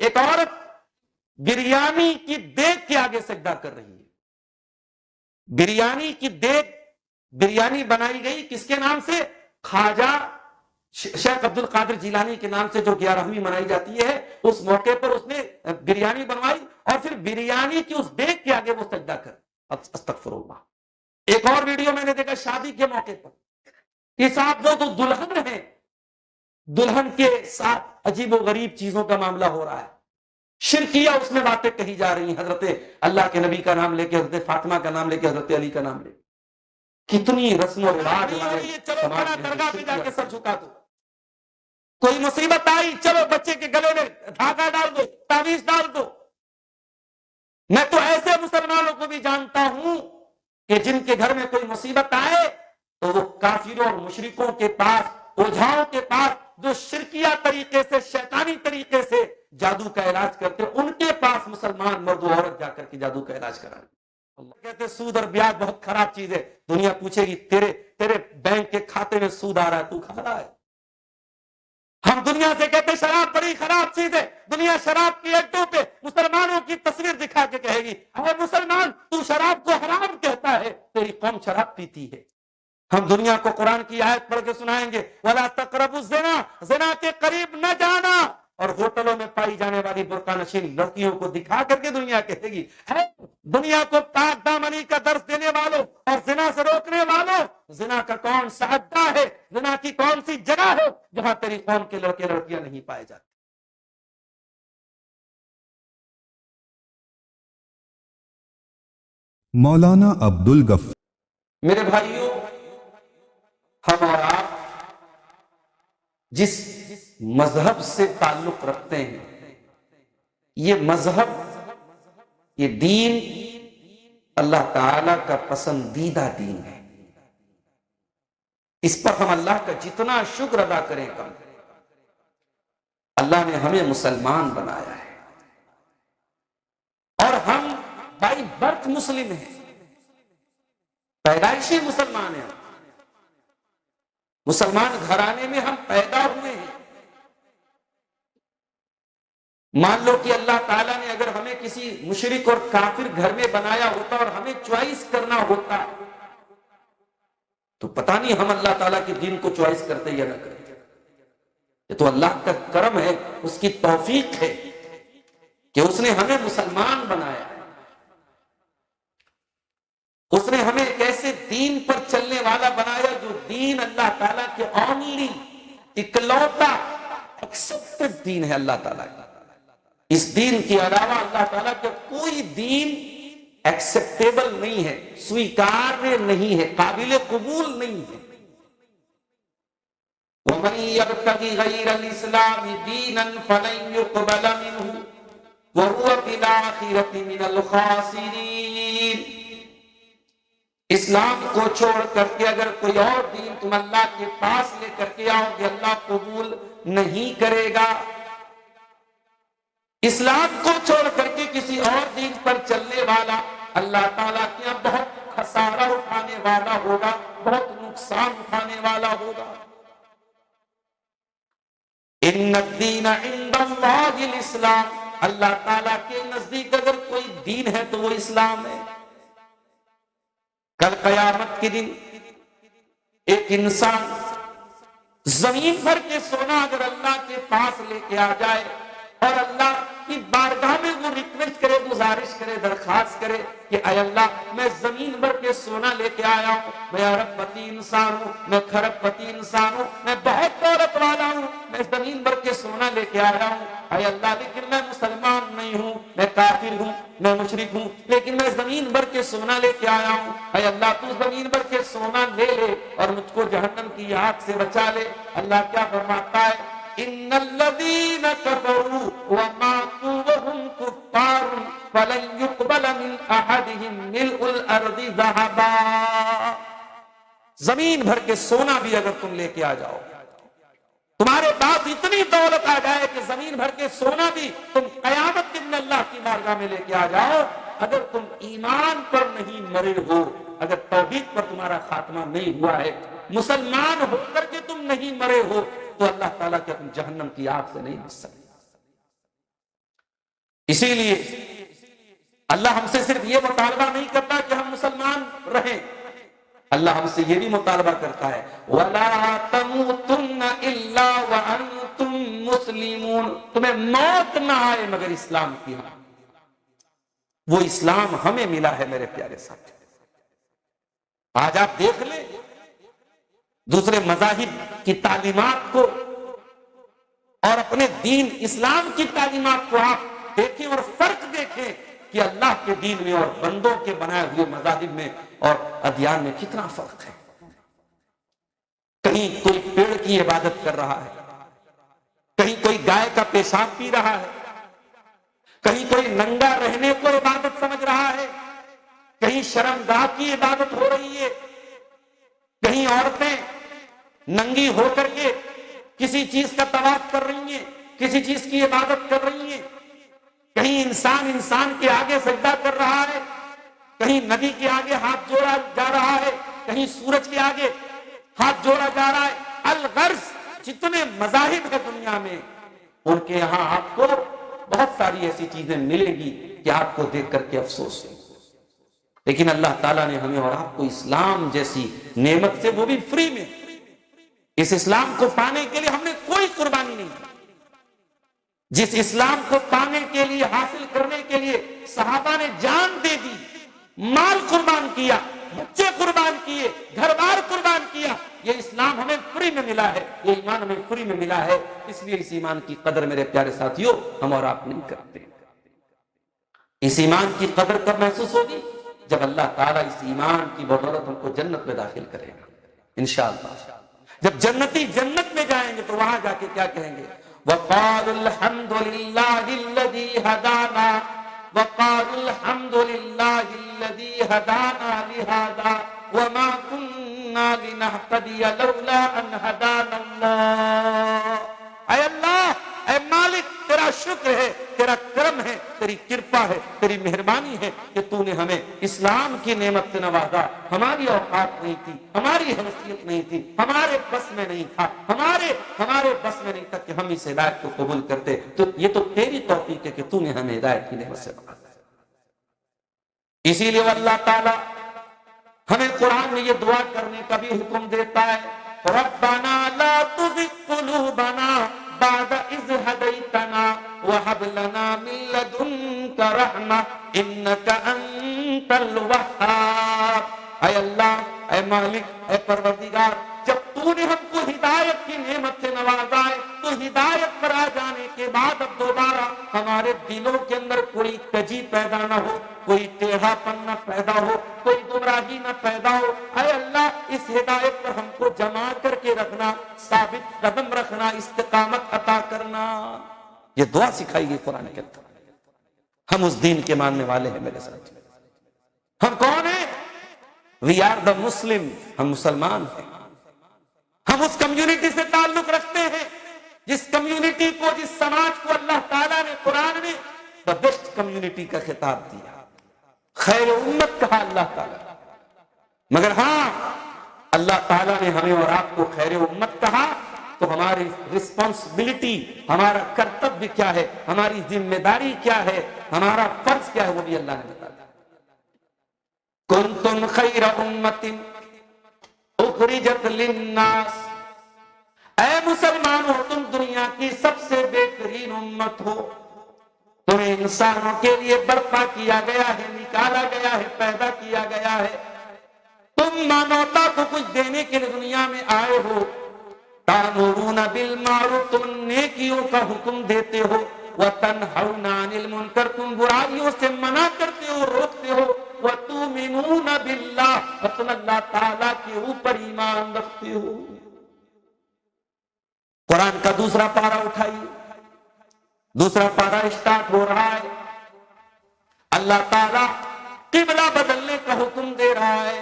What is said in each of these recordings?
ایک عورت بریانی کی دیگ کے آگے سجدہ کر رہی ہے. بریانی کی دیگ، بریانی بنائی گئی کس کے نام سے؟ خواجہ شیخ عبد القادر جیلانی کے نام سے، جو 11ویں منائی جاتی ہے. اس موقع پر اس نے بریانی بنوائی اور پھر بریانی کی اس دیگ کے آگے وہ سجدہ کر. استغفر اللہ. ایک اور ویڈیو میں نے دیکھا شادی کے موقع پر کہ صاحب جو تو دلہن ہے، دلہن کے ساتھ عجیب و غریب چیزوں کا معاملہ ہو رہا ہے. شرکیہ اس میں باتیں کہی جا رہی ہیں، حضرت اللہ کے نبی کا نام لے کے، حضرت فاطمہ کا نام لے کے، حضرت علی کا نام لے کے. کتنی رسم و رواج ہمارے سماج میں درگاہ پہ جا کے سر جھکا دو. کوئی مصیبت آئی، چلو بچے کے گلے میں دھاگا ڈال دو، تعویذ ڈال دو. میں تو ایسے مسلمانوں کو بھی جانتا ہوں کہ جن کے گھر میں کوئی مصیبت آئے تو وہ کافروں اور مشرکوں کے پاس، اوجھاؤں کے پاس، جو شرکیہ طریقے سے، شیطانی طریقے سے جادو کا علاج کرتے، ان کے پاس مسلمان مرد و عورت جا کر کے جادو کا علاج کرائیں. اللہ کہتے سود اور بیاج بہت خراب چیز ہے. دنیا پوچھے گی تیرے بینک کے کھاتے میں سود آ رہا ہے، تو کھا رہا ہے. ہم دنیا سے کہتے شراب بڑی خراب چیز ہے. دنیا شراب کی اڈوں پہ مسلمانوں کی تصویر دکھا کے کہے گی اے مسلمان تو شراب کو حرام کہتا ہے، تیری قوم شراب پیتی ہے. ہم دنیا کو قرآن کی آیت پڑھ کے سنائیں گے وَلَا تَقْرَبُوا الزِّنَا، زنا کے قریب نہ جانا. اور ہوٹلوں میں پائی جانے والی برقع نشین لڑکیوں کو دکھا کر کے دنیا کہے گی ہے دنیا کو پاک دامنی کا درس دینے والوں اور زنا سے روکنے والوں، زنا کا کون سا اڈا ہے، زنا کی کون سی جگہ ہے جہاں تیری قوم کے لڑکے لڑکیاں نہیں پائے جاتے. مولانا عبد الغفار. میرے بھائیوں، ہم اور آپ جس مذہب سے تعلق رکھتے ہیں، یہ مذہب، یہ دین اللہ تعالی کا پسندیدہ دین ہے. اس پر ہم اللہ کا جتنا شکر ادا کریں کم. اللہ نے ہمیں مسلمان بنایا ہے اور ہم بائی برتھ مسلم ہیں، پیدائشی مسلمان ہیں. مسلمان گھرانے میں ہم پیدا ہوئے ہیں. مان لو کہ اللہ تعالیٰ نے اگر ہمیں کسی مشرک اور کافر گھر میں بنایا ہوتا اور ہمیں چوائس کرنا ہوتا تو پتہ نہیں ہم اللہ تعالیٰ کے دین کو چوائس کرتے یا نہ کرتے. یہ تو اللہ کا کرم ہے، اس کی توفیق ہے کہ اس نے ہمیں مسلمان بنایا. اس نے ہمیں ایک ایسے دین پر چلنے والا بنایا جو دین اللہ تعالیٰ کے اونلی اکلوتا ایکسپٹڈ دین ہے اللہ تعالیٰ کا. اس دین کے علاوہ اللہ تعالیٰ کا کوئی دین ایکسپٹیبل نہیں ہے، سویکاریہ نہیں ہے، قابل قبول نہیں ہے. وَمَن يَبْتَغِ غَيْرَ الْإِسْلَامِ دِينًا فَلَن يُقْبَلَ مِنْهُ وَهُوَ فِي الْآخِرَةِ مِنَ الْخَاسِرِينَ. اسلام کو چھوڑ کر کے اگر کوئی اور دین تم اللہ کے پاس لے کر کے آؤ گے، اللہ قبول نہیں کرے گا. اسلام کو چھوڑ کر کے کسی اور دین پر چلنے والا اللہ تعالیٰ کے یہاں بہت خسارہ اٹھانے والا ہوگا، بہت نقصان اٹھانے والا ہوگا. ان الدین عند اللہ الاسلام، اللہ تعالیٰ کے نزدیک اگر کوئی دین ہے تو وہ اسلام ہے. کل قیامت کے دن ایک انسان زمین بھر کے سونا اگر اللہ کے پاس لے کے آ جائے اور اللہ کی بارگاہ میں وہ ریکویسٹ کرے، گزارش کرے، درخواست کرے کہ اے اللہ میں زمین بھر کے سونا لے کے آیا ہوں، میں ارب پتی انسان ہوں، میں کھرب پتی انسان ہوں، میں بہت دولت والا ہوں، میں زمین بھر کے سونا لے کے آیا ہوں، اے اللہ لیکن میں مسلمان نہیں ہوں، میں کافر ہوں، میں مشرک ہوں، لیکن میں زمین بھر کے سونا لے کے آیا ہوں. اے اللہ تو زمین بھر کے سونا لے لے اور مجھ کو جہنم کی آگ سے بچا لے. اللہ کیا فرماتا ہے؟ ان الذين كفروا وماتوا وهم كفار فلن يقبل من احدهم ملء الارض ذهبا. زمین بھر کے سونا بھی اگر تم لے کے آ جاؤ، تمہارے پاس اتنی دولت آ جائے کہ زمین بھر کے سونا بھی تم قیامت کے دن اللہ کی بارگاہ میں لے کے آ جاؤ، اگر تم ایمان پر نہیں مرے ہو، اگر توحید پر تمہارا خاتمہ نہیں ہوا ہے، مسلمان ہو کر کے تم نہیں مرے ہو، تو اللہ تعالیٰ کے تم جہنم کی آگ سے نہیں بچ سکتے. اسی لیے اللہ ہم سے صرف یہ مطالبہ نہیں کرتا کہ ہم مسلمان رہیں، اللہ ہم سے یہ بھی مطالبہ کرتا ہے وَلَا تَمُوتُنَّ إِلَّا وَأَنْتُمْ مُسْلِمُونَ، تمہیں موت نہ آئے مگر اسلام کی ہاں۔ وہ اسلام ہمیں ملا ہے میرے پیارے ساتھی۔ آج آپ دیکھ لیں دوسرے مذاہب کی تعلیمات کو اور اپنے دین اسلام کی تعلیمات کو آپ دیکھیں اور فرق دیکھیں کہ اللہ کے دین میں اور بندوں کے بنائے ہوئے مذاہب میں اور ادیان میں کتنا فرق ہے۔ کہیں کوئی پیڑ کی عبادت کر رہا ہے، کہیں کوئی گائے کا پیشاب پی رہا ہے، کہیں کوئی ننگا رہنے کو عبادت سمجھ رہا ہے، کہیں شرمگاہ کی عبادت ہو رہی ہے، کہیں عورتیں ننگی ہو کر کے کسی چیز کا طواف کر رہی ہیں، کسی چیز کی عبادت کر رہی ہیں، کہیں انسان کے آگے سجدہ کر رہا ہے، کہیں ندی کے آگے ہاتھ جوڑا جا رہا ہے، کہیں سورج کے آگے ہاتھ جوڑا جا رہا ہے۔ الغرض جتنے مذاہب ہیں دنیا میں ان کے یہاں آپ کو بہت ساری ایسی چیزیں ملے گی کہ آپ کو دیکھ کر کے افسوس ہے، لیکن اللہ تعالیٰ نے ہمیں اور آپ کو اسلام جیسی نعمت سے، وہ بھی فری میں، اس اسلام کو پانے کے لیے ہم نے کوئی قربانی نہیں کی۔ جس اسلام کو پانے کے لیے، حاصل کرنے کے لیے صحابہ نے جان دے دی، مال قربان کیا، بچے قربان کیے، گھر بار قربان کیا، یہ اسلام ہمیں فری میں ملا ہے، یہ ایمان ہمیں فری میں ملا ہے۔ اس لیے اس ایمان کی قدر میرے پیارے ساتھیوں ہم اور آپ نہیں کرتے۔ اس ایمان کی قدر کب محسوس ہوگی؟ جب اللہ تعالیٰ اس ایمان کی بدولت ہم کو جنت میں داخل کرے گا انشاءاللہ۔ جب جنتی جنت میں جائیں گے تو وہاں جا کے کیا کہیں گے؟ وَقَالُوا الْحَمْدُ لِلَّهِ الَّذِي هَدَانَا وَقَالُوا الْحَمْدُ لِلَّهِ الَّذِي هَدَانَا لِهَذَا وَمَا كُنَّا لِنَهْتَدِيَ لَوْلَا أَنْ هَدَانَا اللَّهُ۔ اے اللہ، اے مالک، تیرا شکر ہے، تیرا کرم ہے، تیری کرپا ہے، تیری مہربانی ہے کہ تو نے ہمیں اسلام کی نعمت سے نوازا۔ ہماری اوقات نہیں تھی، ہماری حیثیت نہیں تھی، ہمارے بس میں نہیں تھا، ہمارے بس میں نہیں تھا کہ ہم اس ہدایت کو قبول کرتے، تو یہ تو تیری توفیق ہے کہ تو نے ہمیں ہدایت کی نعمت سے نوازا۔ اسی لیے اللہ تعالیٰ ہمیں قرآن میں یہ دعا کرنے کا بھی حکم دیتا ہے، ربنا لا تزغ قلوبنا بعد اذ هديتنا وهب لنا من لدنك رحمة انك انت الوهاب۔ اے اللہ، اے مالک، اے پروردگار، جب تو نے ہم کو ہدایت کی نعمت سے نوازا ہے تو ہدایت پر آ جانے کے بعد اب دوبارہ ہمارے دلوں کے اندر کوئی کجی پیدا نہ ہو، کوئی ٹیڑھا پن نہ پیدا ہو، کوئی گمراہی نہ پیدا ہو۔ اے اللہ، اس ہدایت پر ہم کو جمع کر کے رکھنا، ثابت قدم رکھنا، استقامت عطا کرنا۔ یہ دعا سکھائی گئی قرآن کے اندر۔ ہم اس دین کے ماننے والے ہیں میرے ساتھ۔ ہم کون ہیں؟ وی آر دا مسلم، ہم مسلمان ہیں۔ ہم اس کمیونٹی سے تعلق رکھتے ہیں جس کمیونٹی کو، جس سماج کو اللہ تعالیٰ نے قرآن میں دا بیسٹ کمیونٹی کا خطاب دیا، خیر امت کہا اللہ تعالیٰ۔ مگر ہاں، اللہ تعالیٰ نے ہمیں اور آپ کو خیر امت کہا تو ہماری رسپانسبلٹی، ہمارا کرتویہ کیا ہے، ہماری ذمہ داری کیا ہے، ہمارا فرض کیا ہے، وہ بھی اللہ نے بتا دیا۔ کنتم خیر امت اخرجت للناس، اے مسلمانوں، تم دنیا کی سب سے بہترین امت ہو، تمہیں انسانوں کے لیے برپا کیا گیا ہے، نکالا گیا ہے، پیدا کیا گیا ہے، تم مانوتا کو کچھ دینے کے لیے دنیا میں آئے ہو۔ تأمرون بالمعروف، تم نیکیوں کا حکم دیتے ہو، وتنہون عن المنکر، تم برائیوں سے منع کرتے ہو، روکتے ہو، وتؤمنون باللہ، اور تم اللہ تعالیٰ کے اوپر ایمان رکھتے ہو۔ قرآن کا دوسرا پارہ اٹھائیے، دوسرا پارہ اسٹارٹ ہو رہا ہے، اللہ تعالیٰ قبلہ بدلنے کا حکم دے رہا ہے۔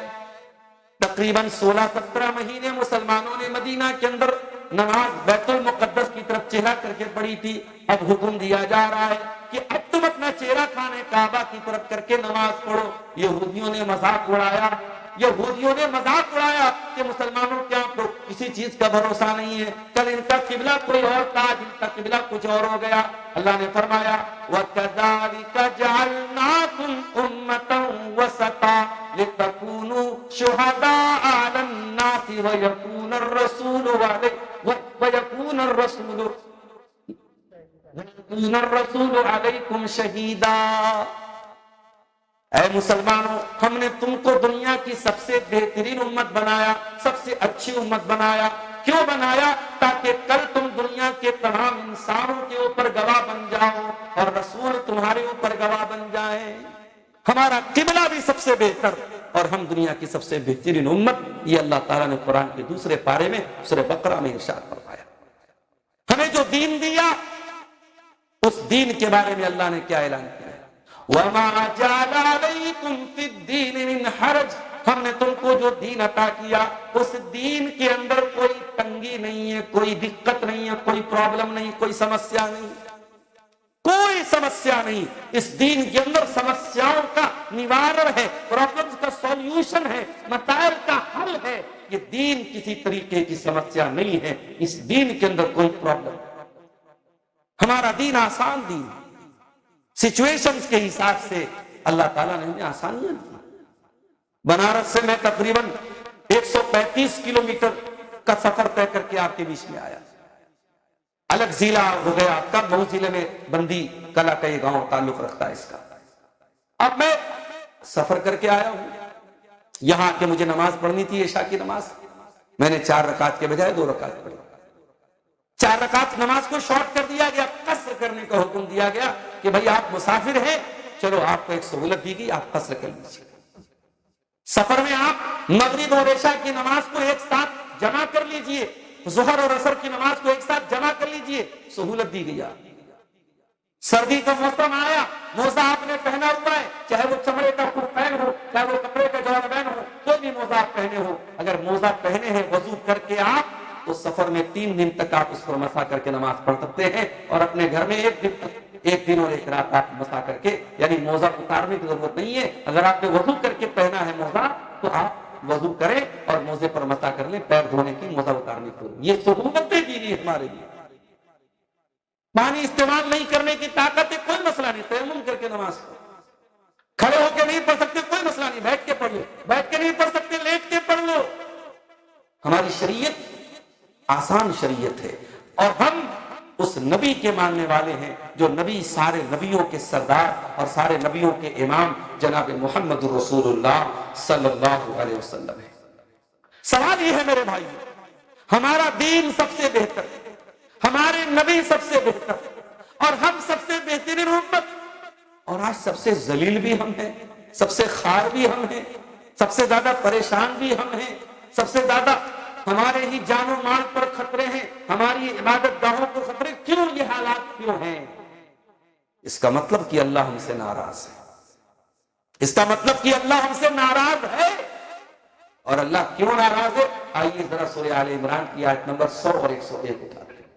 تقریباً 16-17 مہینے مسلمانوں نے مدینہ کے اندر نماز بیت المقدس کی طرف چہرہ کر کے پڑھی تھی، اب حکم دیا جا رہا ہے کہ اب تم اپنا چہرہ خانہ کعبہ کی طرف کر کے نماز پڑھو۔ یہودیوں نے مذاق اڑایا، یہودیوں نے مذاق اڑایا کہ مسلمانوں کے آپ کو کسی چیز کا بھروسہ نہیں ہے، کل ان کا قبلہ کوئی اور تھا، آج ان کا قبلہ کچھ اور ہو گیا۔ اللہ نے فرمایا وَكَذَلِكَ جَعَلْنَاكُمْ أُمَّةً وَسَطًا لِتَكُونُوا شُهَدَاءَ عَلَى النَّاسِ وَيَكُونَ الرَّسُولُ عَلَيْكُمْ شَهِيدًا۔ اے مسلمانوں، ہم نے تم کو دنیا کی سب سے بہترین امت بنایا، سب سے اچھی امت بنایا۔ کیوں بنایا؟ تاکہ کل تم دنیا کے تمام انسانوں کے اوپر گواہ بن جاؤ اور رسول تمہارے اوپر گواہ بن جائیں۔ ہمارا قبلہ بھی سب سے بہتر اور ہم دنیا کی سب سے بہترین امت، یہ اللہ تعالیٰ نے قرآن کے دوسرے پارے میں سورہ بقرہ میں ارشاد فرمایا۔ ہمیں جو دین دیا، اس دین کے بارے میں اللہ نے کیا اعلان کیا؟ وَمَا جَعَلَ عَلَيْكُمْ فِي الدِّينِ مِنْ حَرَجٍ، ہم نے تم کو جو دین عطا کیا اس دین کے اندر کوئی تنگی نہیں ہے، کوئی دقت نہیں ہے، کوئی پرابلم نہیں، کوئی سمسیا نہیں، کوئی سمسیا نہیں۔ اس دین کے اندر سمسیاؤں کا نوارن ہے، پرابلمز کا سولوشن ہے، مسائل کا حل ہے۔ یہ دین کسی طریقے کی سمسیا نہیں ہے، اس دین کے اندر کوئی پرابلم نہیں۔ ہمارا دین آسان دین، سچویشنز کے حساب سے اللہ تعالیٰ نے ہمیں آسانیاں دی۔ بنارس سے میں تقریباً 135 کلومیٹر کا سفر طے کر کے آپ کے بیچ میں آیا۔ الگ ضلع ہو گیا آپ کا، مئو ضلع میں بندی کلا کا یہ گاؤں تعلق رکھتا ہے اس کا۔ اب میں سفر کر کے آیا ہوں، یہاں کے مجھے نماز پڑھنی تھی، عشاء کی نماز۔ میں نے 4 رکعت کے بجائے 2 رکعت پڑھی۔ 4 رکعت نماز کو شارٹ کر دیا گیا، قصر کرنے کا حکم دیا گیا کہ بھئی آپ مسافر ہیں، چلو آپ کو ایک سہولت دی گئی، آپ قصر کر لیجیے۔ سفر میں آپ مغرب اور عشاء کی نماز کو ایک ساتھ جمع کر لیجئے، ظہر اور عصر کی نماز کو ایک ساتھ جمع کر لیجئے، سہولت دی گئی۔ سردی کا موسم آیا، موزہ آپ نے پہنا ہوا ہے، چاہے وہ چمڑے کا خفین ہو، چاہے وہ کپڑے کا جوربین ہو، کوئی بھی موزہ آپ پہنے ہو، اگر موزہ پہنے ہیں وضو کر کے آپ تو سفر میں 3 دن تک آپ اس پر مسا کر کے نماز پڑھ سکتے ہیں، اور اپنے گھر میں ایک دن اور ایک رات آپ مسا کر کے، یعنی موزہ اتارنے کی ضرورت نہیں ہے۔ اگر آپ نے وضو کر کے پہنا ہے موزہ تو آپ وضو کریں اور موزے پر مسا کر لیں، پیر دھونے کی، موزہ اتارنے کی۔ یہ سہولتیں دی گئی ہمارے لیے۔ پانی استعمال نہیں کرنے کی طاقت ہے، کوئی مسئلہ نہیں، تیمم کر کے نماز پڑھو۔ کھڑے ہو کے نہیں پڑھ سکتے، کوئی مسئلہ نہیں، بیٹھ کے پڑھ لو، بیٹھ کے نہیں پڑھ سکتے لیٹ کے پڑھ لو۔ ہماری شریعت آسان شریعت ہے، اور ہم اس نبی کے ماننے والے ہیں جو نبی سارے نبیوں کے سردار اور سارے نبیوں کے امام جناب محمد رسول اللہ صلی اللہ علیہ وسلم ہے۔ سوال یہ ہے میرے بھائی، ہمارا دین سب سے بہتر، ہمارے نبی سب سے بہتر، اور ہم سب سے بہترین امت، اور آج سب سے ذلیل بھی ہم ہیں، سب سے خوار بھی ہم ہیں، سب سے زیادہ پریشان بھی ہم ہیں، سب سے زیادہ ہمارے ہی جان و مال پر خطرے ہیں، ہماری عبادت گاہوں پر خطرے۔ کیوں یہ حالات کیوں ہیں؟ اس کا مطلب کہ اللہ ہم سے ناراض ہے، اس کا مطلب کہ اللہ ہم سے ناراض ہے۔ اور اللہ کیوں ناراض ہے؟ آئیے ذرا سورہ آل عمران کی آیت نمبر 100 اور 101 اٹھا لیں۔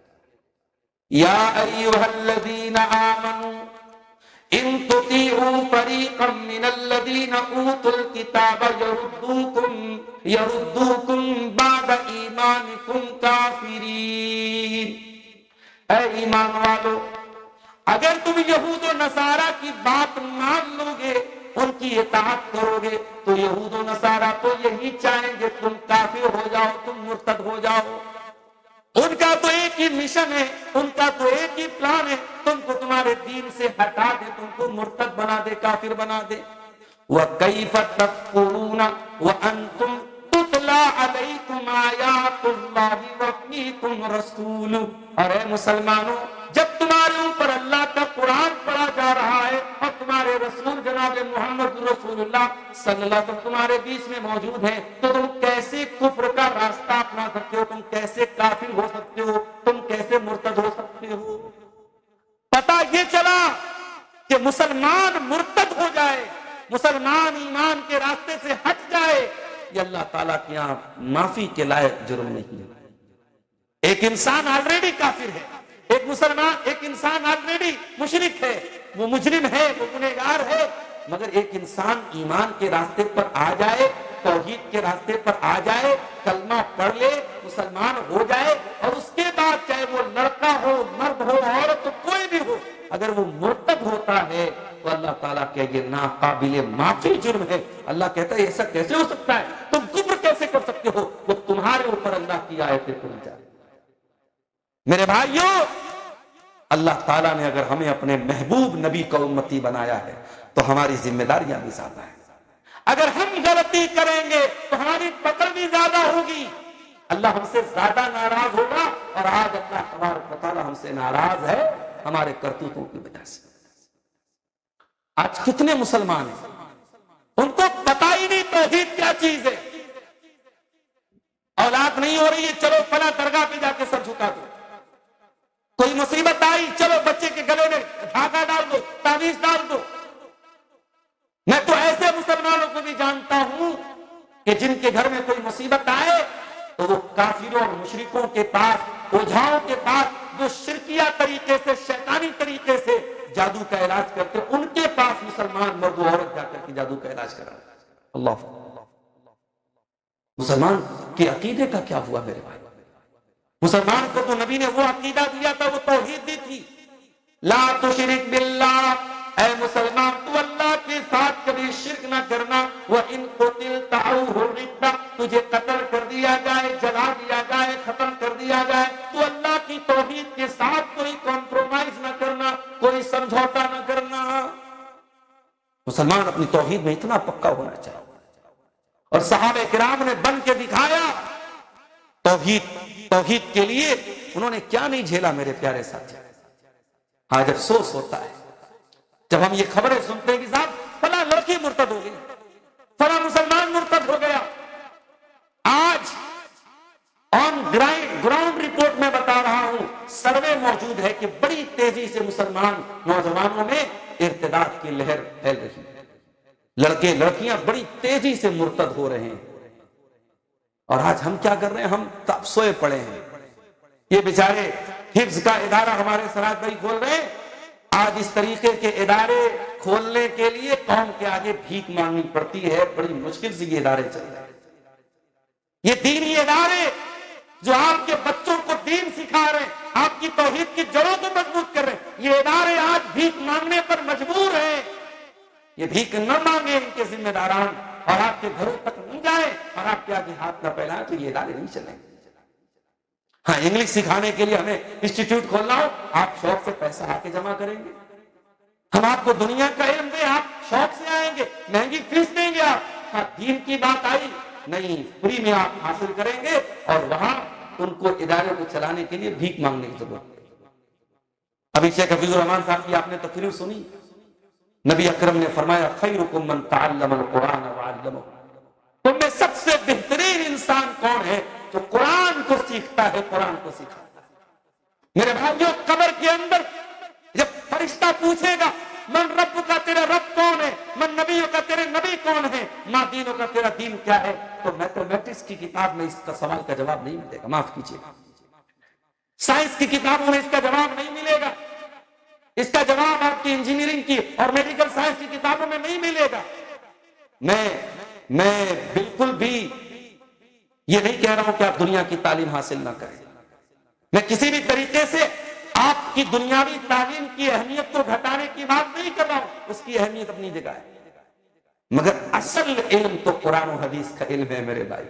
یا ایھا الذین آمنوا ان تطیعوا فریقا من الذین اوتوا الکتاب یردوکم بعد ایمانکم کافرین۔ اے ایمان والو، اگر تم یہود و نصارہ کی بات مان لو گے، ان کی اطاعت کرو گے، تو یہود و نصارہ تو یہی چاہیں گے تم کافر ہو جاؤ، تم مرتد ہو جاؤ۔ ان کا تو ایک ہی مشن ہے، ان کا تو ایک ہی پلان ہے، تم کو تمہارے دین سے ہٹا دے، تم کو مرتد بنا دے، کافر بنا دے۔ وَكَيْفَ تَكْفُرُونَ وَأَنْتُمْ تُتْلَىٰ عَلَيْكُمْ آيَاتُ اللَّهِ وَفِيكُمْ رَسُولُهُ۔ اور اے مسلمانوں، جب تمہارے اوپر اللہ کا قرآن پڑھا جا رہا ہے اور تمہارے رسول جناب محمد رسول اللہ صلی اللہ علیہ وسلم تمہارے بیچ میں موجود ہیں، تو تم کیسے کفر کا راستہ اپنا سکتے ہو؟ تم کیسے کافر ہو سکتے ہو؟ تم کیسے مرتد ہو سکتے ہو؟ پتہ یہ چلا کہ مسلمان مرتد ہو جائے، مسلمان ایمان کے راستے سے ہٹ جائے، یہ اللہ تعالیٰ کے یہاں معافی کے لائق جرم نہیں ہے۔ ایک انسان آلریڈی کافر ہے، ایک انسان آلریڈی مشرک ہے، وہ مجرم ہے، وہ گنہگار ہے، مگر ایک انسان ایمان کے راستے پر آ جائے توحید کے راستے پر آ جائے, کلمہ پڑھ لے, مسلمان ہو جائے, اور اس کے بعد چاہے وہ لڑکا ہو, مرد ہو, عورت ہو, کوئی بھی ہو, اگر وہ مرتد ہوتا ہے تو اللہ تعالیٰ کہ یہ ناقابل معافی جرم ہے. اللہ کہتا ہے ایسا کیسے ہو سکتا ہے, تم کفر کیسے کر سکتے ہو, وہ تمہارے اوپر اللہ کی آیتیں پڑھی جا رہی. میرے بھائیوں, اللہ تعالیٰ نے اگر ہمیں اپنے محبوب نبی کا امتی بنایا ہے تو ہماری ذمہ داریاں بھی زیادہ ہیں. اگر ہم غلطی کریں گے تو ہماری پکڑ بھی زیادہ ہوگی, اللہ ہم سے زیادہ ناراض ہوگا. اور آج اللہ تبارک و تعالیٰ ہم سے ناراض ہے ہمارے کرتوتوں کی وجہ سے. آج کتنے مسلمان ہیں ان کو پتہ ہی نہیں توحید کیا چیز ہے. اولاد نہیں ہو رہی ہے, چلو فلاں درگاہ پہ جا کے سر جھکا دو. کوئی مصیبت آئی, چلو بچے کے گلے میں دھاگا ڈال دو, تعویذ ڈال دو. میں تو ایسے مسلمانوں کو بھی جانتا ہوں کہ جن کے گھر میں کوئی مصیبت آئے تو وہ کافروں اور مشرکوں کے پاس, اوجھاؤں کے پاس, جو شرکیہ طریقے سے, شیطانی طریقے سے جادو کا علاج کرتے, ان کے پاس مسلمان مرد و عورت جا کر کے جادو کا علاج کرا. اللہ, مسلمان کے عقیدے کا کیا ہوا میرے بھائی؟ مسلمان کو تو نبی نے وہ عقیدہ دیا تھا, وہ توحید دی تھی, لا تشرک باللہ, اے مسلمان تو اللہ کے ساتھ کبھی شرک نہ کرنا. وَإِن قُتِلْتَ أَوْ حُرِّقْتَ, تجھے قتل کر دیا جائے, جلا دیا جائے, ختم کر دیا جائے, تو اللہ کی توحید کے ساتھ کوئی کمپرومائز نہ کرنا, کوئی سمجھوتا نہ کرنا. مسلمان اپنی توحید میں اتنا پکا ہونا چاہیے, اور صحابہ کرام نے بن کے دکھایا. توحید کے لیے انہوں نے کیا نہیں جھیلا میرے پیارے ساتھی. آج افسوس ہوتا ہے جب ہم یہ خبریں سنتے ہیں کہ صاحب فلاں لڑکی مرتد ہو گئی, فلاں مسلمان مرتد ہو گیا. آج آن گراؤنڈ رپورٹ میں بتا رہا ہوں, سروے موجود ہے کہ بڑی تیزی سے مسلمان نوجوانوں میں ارتداد کی لہر پھیل رہی ہے. لڑکے لڑکیاں بڑی تیزی سے مرتد ہو رہے ہیں. اور آج ہم کیا کر رہے ہیں, ہم تب سوئے پڑے ہیں. یہ بیچارے حفظ کا ادارہ ہمارے سراج بھائی کھول رہے ہیں. آج اس طریقے کے ادارے کھولنے کے لیے قوم کے آگے بھیک مانگنی پڑتی ہے. بڑی مشکل سے یہ ادارے چل رہے ہیں. یہ دینی ادارے جو آپ کے بچوں کو دین سکھا رہے ہیں, آپ کی توحید کی جڑوں کو مضبوط کر رہے ہیں, یہ ادارے آج بھیک مانگنے پر مجبور ہیں. یہ بھیک نہ مانگے ان کے ذمہ داران, اور آپ کے گھروں تک نہیں جائیں, اور آپ کے آگے ہاتھ نہ پھیلائیں, تو یہ ادارے نہیں چلیں. ہاں, انگلش سکھانے کے لیے ہمیں انسٹیٹیوٹ کھولنا ہو, آپ شوق سے پیسہ آ کے جمع کریں گے. ہم آپ کو دنیا کا علم دیں, آپ شوق سے آئیں گے, مہنگی فیس دیں گے آپ. ہاں, دین کی بات آئی نہیں, فری میں آپ حاصل کریں گے, اور وہاں ان کو ادارے کو چلانے کے لیے بھیک مانگنے کی ضرورت ہے. ابھی شیخ حفیظ الرحمان صاحب کی آپ نے تقریر سنی. نبی اکرم نے فرمایا, خیرکم من تعلم القرآن وعلمہ, تم میں سب سے بہترین انسان کون ہے؟ جو قرآن کو سیکھتا ہے, قرآن کو سکھاتا ہے. میرے بھائیوں, قبر کے اندر جب فرشتہ پوچھے گا من رب کا, تیرا رب کون ہے, من نبیوں کا, تیرے نبی کون ہے, ماں دینوں کا, تیرا دین کیا ہے, تو میتھمیٹکس کی کتاب میں اس کا سوال کا جواب نہیں ملے گا, معاف کیجیے. سائنس کی کتابوں میں اس کا جواب نہیں ملے گا. اس کا جواب آپ کی انجینئرنگ کی اور میڈیکل سائنس کی کتابوں میں نہیں ملے گا. میں بالکل بھی یہ نہیں کہہ رہا ہوں کہ آپ دنیا کی تعلیم حاصل نہ کریں. میں کسی بھی طریقے سے آپ کی دنیاوی تعلیم کی اہمیت کو گھٹانے کی بات نہیں کر رہا ہوں, اس کی اہمیت اپنی جگہ ہے. مگر اصل علم تو قرآن و حدیث کا علم ہے میرے بھائی.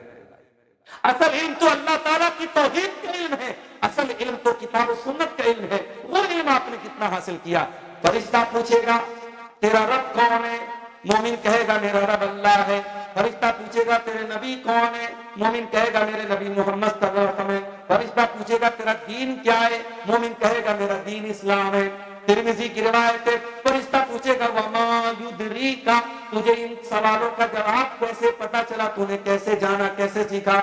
اصل علم تو اللہ تعالیٰ کی توحید کا علم ہے. اصل علم تو کتاب و سنت کا علم ہے. وہ علم آپ نے کتنا حاصل کیا؟ فرشتہ پوچھے گا تیرا رب کون ہے, مومن کہے گا میرا رب اللہ ہے. فرشتہ پوچھے گا تیرے نبی کون ہے, مومن کہے گا میرے نبی محمد صلی اللہ علیہ وسلم ہے. فرشتہ پوچھے گا تیرا دین کیا ہے, مومن کہے گا میرا دین اسلام ہے. ترمذی کی روایت ہے, فرشتہ پوچھے گا وما یدریک, تجھے ان سوالوں کا جواب کیسے پتا چلا, تو نے کیسے جانا, کیسے سیکھا.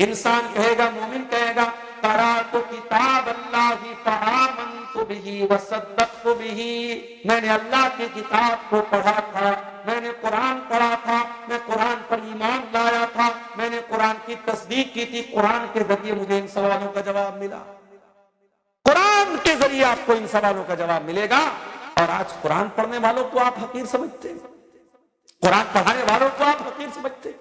انسان کہے گا, مومن کہے گا قرأت کتاب اللہ فآمنت بہ وصدقت بہ, میں نے اللہ کی کتاب کو پڑھا تھا, میں نے قرآن پڑھا تھا, میں قرآن پر ایمان لایا تھا, میں نے قرآن کی تصدیق کی تھی. قرآن کے ذریعے مجھے ان سوالوں کا جواب ملا. قرآن کے ذریعے آپ کو ان سوالوں کا جواب ملے گا. اور آج قرآن پڑھنے والوں کو آپ حقیر سمجھتے ہیں, قرآن پڑھانے والوں کو آپ حقیر سمجھتے ہیں.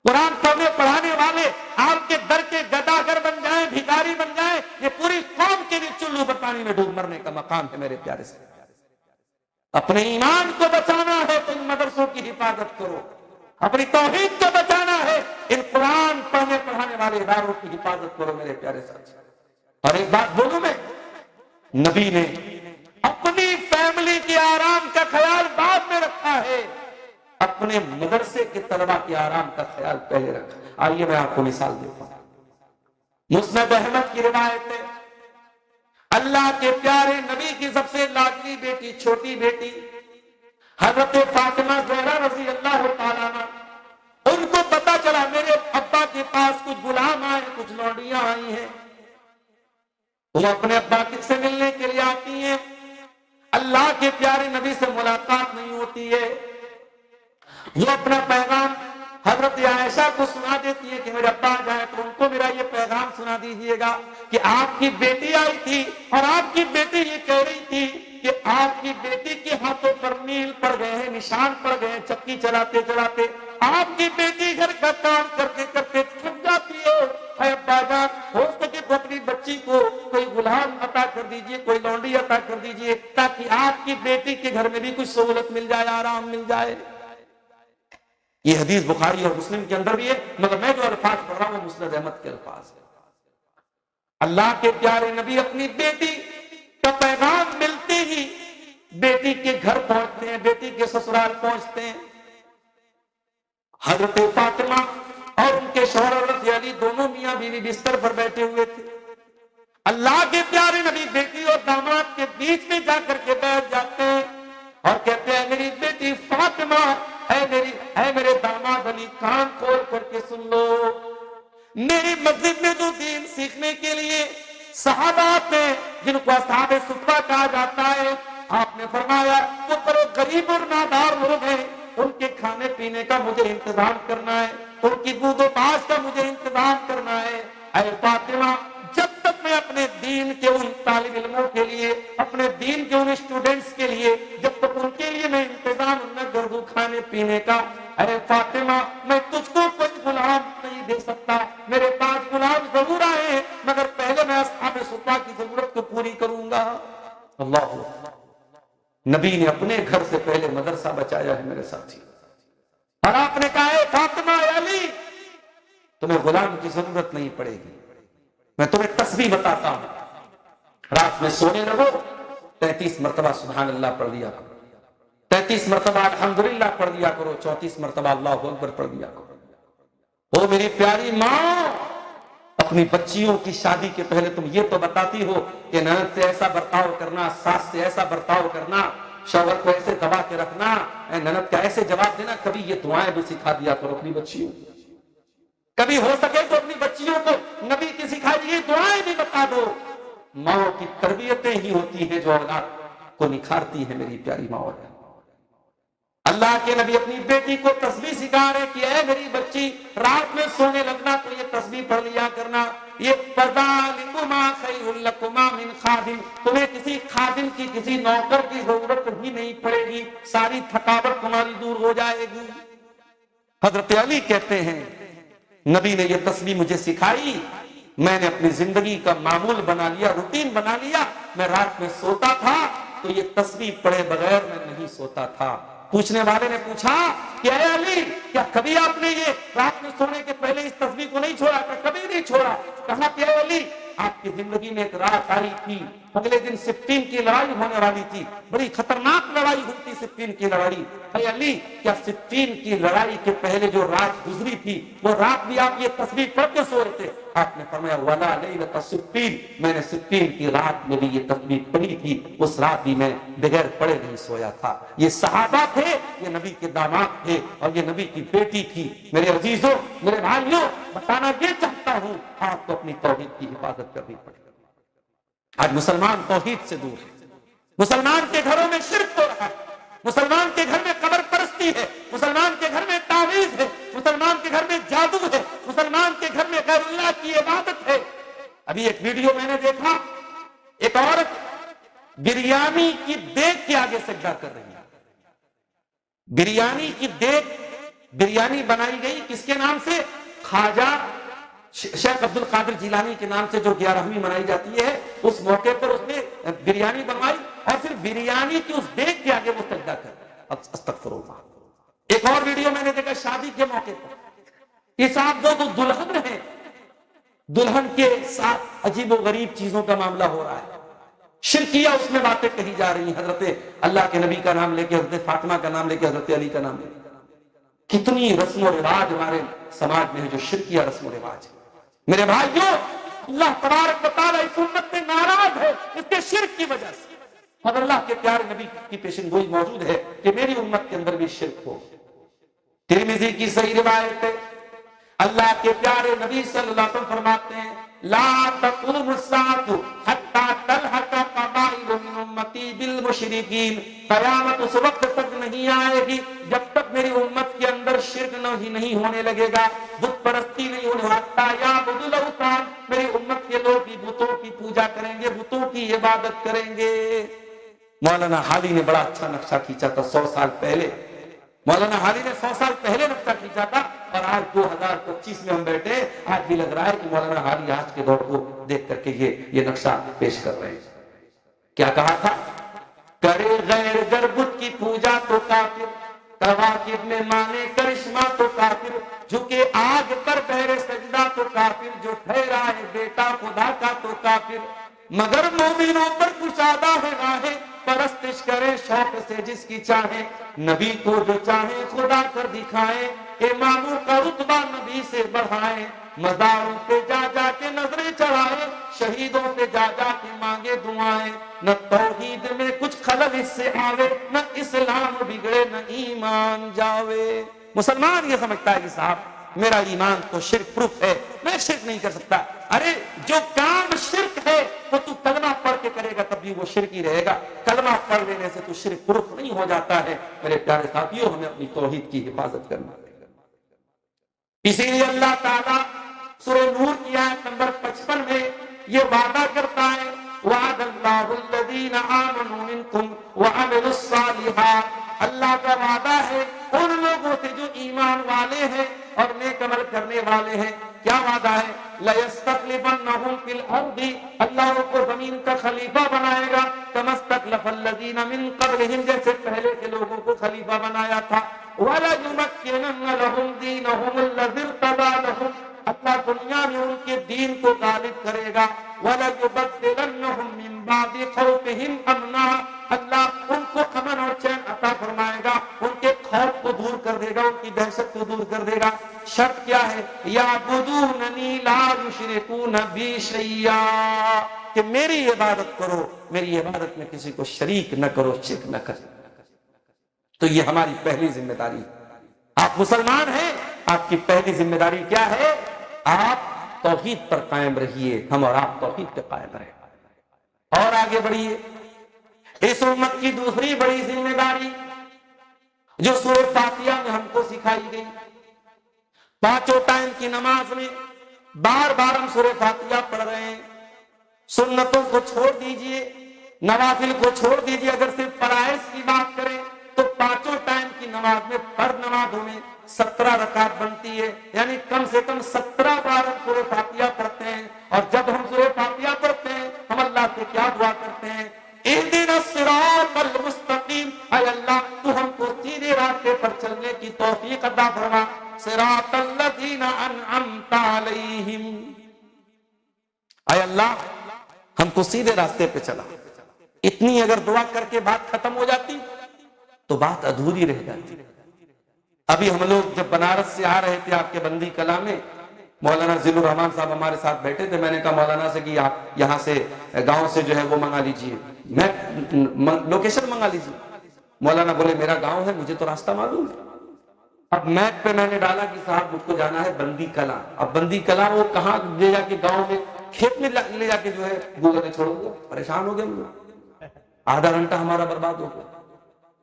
قرآن پڑھنے پڑھانے والے آپ کے در کے گداگر بن جائیں، بھکاری بن جائیں، یہ پوری قوم کے لیے چلو پر پانی میں ڈوب مرنے کا مقام ہے میرے پیارے سے۔ اپنے ایمان کو بچانا ہے تو ان مدرسوں کی حفاظت کرو، اپنی توحید کو بچانا ہے ان قرآن پڑھنے پڑھانے والے اداروں کی حفاظت کرو میرے پیارے ساتھی۔ اور ایک بات بولوں میں، نبی نے اپنی فیملی کے آرام کا خیال بعد میں رکھا ہے، اپنے مدرسے کے طلبہ کے آرام کا خیال پہلے رکھا۔ آئیے میں آپ کو مثال دیتا ہوں۔ مسند احمد کی روایت ہے، اللہ کے پیارے نبی کی سب سے لاڈلی بیٹی، چھوٹی بیٹی حضرت فاطمہ زہرا رضی اللہ تعالیٰ عنہ، ان کو پتا چلا میرے ابا کے پاس کچھ غلام آئے، کچھ لونڈیاں آئی ہیں، وہ اپنے ابا سے ملنے کے لیے آتی ہیں، اللہ کے پیارے نبی سے ملاقات نہیں ہوتی ہے، وہ اپنا پیغام حضرت عائشہ کو سنا دیتی ہے کہ میرے ابا جائے تو ان کو میرا یہ پیغام سنا دیجئے گا کہ آپ کی بیٹی آئی تھی اور آپ کی بیٹی یہ کہہ رہی تھی کہ آپ کی بیٹی کے ہاتھوں پر نیل پڑ گئے ہیں، نشان پڑ گئے ہیں چکی چلاتے چلاتے، آپ کی بیٹی گھر کا کام کرتے کرتے تھک جاتی ہے، اے ابا جان ہو سکے تو اپنی بچی کو کوئی غلام عطا کر دیجئے، کوئی لونڈی عطا کر دیجئے تاکہ آپ کی بیٹی کے گھر میں بھی کچھ سہولت مل جائے، آرام مل جائے۔ یہ حدیث بخاری اور مسلم کے اندر بھی ہے، مگر میں جو الفاظ پڑھ رہا ہوں وہ مسند احمد کے الفاظ ہیں۔ اللہ کے پیارے نبی اپنی بیٹی کا پیغام ملتے ہی بیٹی کے گھر پہنچتے ہیں، بیٹی کے سسرال پہنچتے ہیں۔ حضرت فاطمہ اور ان کے شوہر حضرت علی دونوں میاں بیوی بستر پر بیٹھے ہوئے تھے۔ اللہ کے پیارے نبی بیٹی اور داماد کے بیچ میں جا کر کے بیٹھ جاتے ہیں اور کہتے ہیں میری بیٹی فاطمہ، اے میرے داماد علی کان کھول کر کے سن لو، میری مسجد میں جو دین سیکھنے کے لیے صحابہ آتے ہیں جن کو اصحاب صفہ کہا جاتا ہے، آپ نے فرمایا وہ بڑے غریب اور نادار لوگ ہیں، ان کے کھانے پینے کا مجھے انتظام کرنا ہے، ان کی بود و باش کا مجھے انتظام کرنا ہے۔ اے فاطمہ، جب تک میں اپنے دین کے ان طالب علموں کے لیے، اپنے دین کے ان اسٹوڈنٹس کے لیے، جب تک ان کے لیے میں انتظام نہ کر دوں کھانے پینے کا، اے فاطمہ میں تجھ کو کوئی غلام نہیں دے سکتا، میرے پاس غلام ضرور آئے ہیں مگر پہلے میں اصحاب صفہ کی ضرورت کو پوری کروں گا۔ اللہ نبی نے اپنے گھر سے پہلے مدرسہ بچایا ہے میرے ساتھی، اور آپ نے کہا ہے فاطمہ علی تمہیں غلام کی ضرورت نہیں پڑے گی، میں تمہیں تسبیح بتاتا ہوں، رات میں سونے لگو 33 مرتبہ سبحان اللہ پڑھ لیا کرو، 33 مرتبہ الحمدللہ پڑھ لیا کرو، 34 مرتبہ اللہ اکبر پڑھ لیا کرو۔ او میری پیاری ماں، اپنی بچیوں کی شادی کے پہلے تم یہ تو بتاتی ہو کہ نند سے ایسا برتاؤ کرنا، ساس سے ایسا برتاؤ کرنا، شوہر کو ایسے دبا کے رکھنا، نند کا ایسے جواب دینا، کبھی یہ دعائیں بھی سکھا دیا کرو اپنی بچیوں کو، کبھی ہو سکے تو اپنی بچیوں کو نبی کی سکھائی یہ دعائیں بھی بتا دو۔ ماں کی تربیتیں ہی ہوتی ہیں جو اولاد کو نکھارتی ہیں میری پیاری ماں۔ اللہ کے نبی اپنی بیٹی کو تسبیح سکھا رہے کہ اے میری بچی رات میں سونے لگنا تو یہ تسبیح پڑھ لیا کرنا، یہ فَذَلِكُمَا خَيْرٌ لَكُمَا مِنْ خَادِمٍ، تمہیں کسی خادم کی، کسی نوکر کی ضرورت ہی نہیں پڑے گی، ساری تھکاوٹ تمہاری دور ہو جائے گی۔ حضرت علی کہتے ہیں نبی نے یہ تسبیح مجھے سکھائی، میں نے اپنی زندگی کا معمول بنا لیا، روٹین بنا لیا، میں رات میں سوتا تھا تو یہ تسبیح پڑھے بغیر میں نہیں سوتا تھا۔ پوچھنے والے نے پوچھا کہ اے علی کیا کبھی آپ نے یہ رات میں سونے کے پہلے اس تسبیح کو نہیں چھوڑا؟ کبھی نہیں چھوڑا۔ کہا کہ اے علی آپ کی زندگی میں ایک رات آئی تھی، اگلے دن صفین کی لڑائی ہونے والی تھی، بڑی خطرناک لڑائی ہوئی تھی صفین کی لڑائی، اے علی کیا صفین کی لڑائی کے پہلے جو رات گزری تھی وہ رات بھی آپ یہ تسبیح پڑھ کے سو رہے تھے؟ آپ نے فرمایا ولا لیلۃ صفین، میں نے صفین کی رات میں بھی یہ تسبیح پڑھی تھی، اس رات بھی میں بغیر پڑھے نہیں سویا تھا۔ یہ صحابہ تھے، یہ نبی کے داماد تھے اور یہ نبی کی بیٹی تھی۔ میرے عزیزوں، میرے بھائیوں، بتانا یہ چاہتا ہوں آپ کو اپنی توحید کی حفاظت کرنی پڑے گی۔ آج مسلمان توحید سے دور ہے، مسلمان کے گھروں میں شرک ہو رہا ہے، مسلمان کے گھر میں قبر پرستی ہے، مسلمان کے گھر میں تعویذ ہے، مسلمان کے گھر میں جادو ہے، مسلمان کے گھر میں غیر اللہ کی عبادت ہے۔ ابھی ایک ویڈیو میں نے دیکھا، ایک عورت بریانی کی دیگ کے آگے سجدہ کر رہی ہے، بریانی کی دیگ بریانی بنائی گئی کس کے نام سے؟ خواجہ شیخ عبد القادر جیلانی کے نام سے، جو 11ویں منائی جاتی ہے، اس موقع پر اس نے بریانی بنوائی اور پھر بریانی کی اس دیگ کے آگے وہ سجدہ کر، استغفر اللہ۔ ایک اور ویڈیو میں نے دیکھا شادی کے موقع پر، یہ صاحب وہ دلہن ہے، دلہن کے ساتھ عجیب و غریب چیزوں کا معاملہ ہو رہا ہے، شرکیہ اس میں باتیں کہی جا رہی ہیں، حضرت اللہ کے نبی کا نام لے کے، حضرت فاطمہ کا نام لے کے، حضرت علی کا نام لے کے۔ کتنی رسم و رواج ہمارے سماج میں ہے جو شرکیہ رسم و رواج ہے۔ میرے بھائیوں، اللہ تبارک و تعالیٰ اس امت سے ناراض ہے اس کے شرک کی وجہ سے، اور اللہ کے پیارے نبی کی پیشن گوئی موجود ہے کہ میری امت کے اندر بھی شرک ہو۔ ترمذی کی صحیح روایت ہے، اللہ کے پیارے نبی صلی اللہ علیہ وسلم فرماتے ہیں لا تقوم الساعة حتى تلحق قبائل من امتی بالمشرکین، قیامت اس وقت تک نہیں آئے گی جب تک میری امت کے اندر شرک نہیں ہونے لگے گا، بت پرستی نہیں ہونے، حتى یعبدوا الاوثان، میری امت کے لوگ بھی بتوں کی پوجا کریں گے، بتوں کی عبادت کریں گے۔ مولانا حالی نے بڑا اچھا نقشہ کھینچا تھا 100 سال پہلے، مولانا حالی نے 100 سال پہلے نقشہ کھینچا تھا، اور آج 2025 میں ہم بیٹھے، آج بھی لگ رہا ہے کہ مولانا حالی آج کے دور کو دیکھ کر کے یہ نقشہ پیش کر رہے ہیں۔ کیا کہا تھا؟ کرے غیر گر بت کی پوجا تو کافر، کواکب میں مانے کرشمہ تو کافر، جھکے آگ پر بہرے سجدہ تو کافر، جو ٹھہرائے بیٹا خدا کا تو کافر، مگر مومنوں پر کشادہ ہے راہیں، پرستش کرے شوق سے جس کی چاہے، نبی کو جو چاہے خدا کر دکھائے، اماموں کا رتبہ نبی سے بڑھائے، مزاروں پہ جا جا کے نظریں چڑھائے، شہیدوں پہ جا جا کے مانگے دعائیں، نہ توحید میں کچھ خلل اس سے آوے، نہ اسلام بگڑے نہ ایمان جاوے۔ مسلمان یہ سمجھتا ہے کہ صاحب میرا ایمان تو شرک پروف ہے، میں شرک نہیں کر سکتا۔ ارے جو کام شرک ہے تو کلمہ پڑھ کے کرے گا تب بھی وہ شرک ہی رہے گا، کلمہ پڑھ لینے سے تو شرک پروف نہیں ہو جاتا ہے۔ میرے پیارے ساتھیوں، ہمیں اپنی توحید کی حفاظت کرنا ہے۔ اسی لیے اللہ تعالیٰ سورہ نور کی آیت نمبر 55 میں یہ وعدہ کرتا ہے وعد اللہ الذین آمنوا منکم وعملوا الصالحات، اللہ کا وعدہ ہے ان لوگوں سے جو ایمان والے ہیں اور نیک عمل کرنے والے ہیں۔ کیا وعدہ ہے؟ لَيَسْتَخْلِفَنَّهُمْ فِي الْأَرْضِ، اللہ کو زمین کا خلیفہ بنائے گا، كَمَا اسْتَخْلَفَ الَّذِينَ مِن قَبْلِهِمْ، جیسے پہلے کے لوگوں کو خلیفہ بنایا تھا۔ وَلَيُمَكِّنَنَّ لَهُمْ دِينَهُمُ الَّذِي ارْتَضَىٰ لَهُمْ، اللہ دنیا میں ان کے دین کو غالب کرے گا۔ وَلَيُبَدِّلَنَّهُم مِّن بَعْدِ خَوْفِهِمْ أَمْنًا، اللہ ان کو امن اور چین عطا فرمائے گا، ان کے خوف کو دور کر دے گا، ان کی دہشت کو دور کر دے گا۔ شرط کیا ہے؟ یعبدوننی لا یشرکون بی شیئا، کہ میری عبادت کرو، میری عبادت میں کسی کو شریک نہ کرو، شرک نہ کرو۔ تو یہ ہماری پہلی ذمہ داری ہے۔ آپ مسلمان ہیں، آپ کی پہلی ذمہ داری کیا ہے؟ آپ توحید پر قائم رہیے، ہم اور آپ توحید پہ قائم رہیں اور آگے بڑھیے۔ اس امت کی دوسری بڑی ذمہ داری جو سورہ فاتحہ میں ہم کو سکھائی گئی، پانچوں ٹائم کی نماز میں بار بار ہم سورہ فاتحہ پڑھ رہے ہیں۔ سنتوں کو چھوڑ دیجئے، نوافل کو چھوڑ دیجئے، اگر صرف فرائض کی بات کریں تو پانچوں ٹائم کی نماز میں، فرض نمازوں میں 17 رکعت بنتی ہے، یعنی کم سے کم 17 بار ہم سورہ فاتحہ پڑھتے ہیں۔ اور جب ہم سورہ فاتحہ پڑھتے ہیں ہم اللہ سے کیا دعا کرتے ہیں؟ اہدنا الصراط المستقیم، اے اللہ تو ہم کو سیدھے راستے پر چلنے کی توفیق عطا فرما، صراط الذین انعمت علیہم، اے اللہ ہم کو سیدھے راستے پہ چلا۔ اتنی اگر دعا کر کے بات ختم ہو جاتی تو بات ادھوری رہ جاتی۔ ابھی ہم لوگ جب بنارس سے آ رہے تھے آپ کے بندی کلا میں، مولانا ذل الرحمان صاحب ہمارے ساتھ بیٹھے تھے، میں نے کہا مولانا سے کہ آپ یہاں سے گاؤں سے جو ہے وہ منگا لیجئے، میں لوکیشن منگا لیجئے۔ مولانا بولے میرا گاؤں ہے، مجھے تو راستہ معلوم ہے۔ اب میپ پہ میں نے ڈالا کہ صاحب مجھ کو جانا ہے بندی کلا۔ اب بندی کلا وہ کہاں لے جا کے، گاؤں میں کھیت میں لے جا کے جو ہے گوگل نے چھوڑ دیا، پریشان ہو گئے ہم لوگ، آدھا گھنٹہ ہمارا برباد ہو گیا۔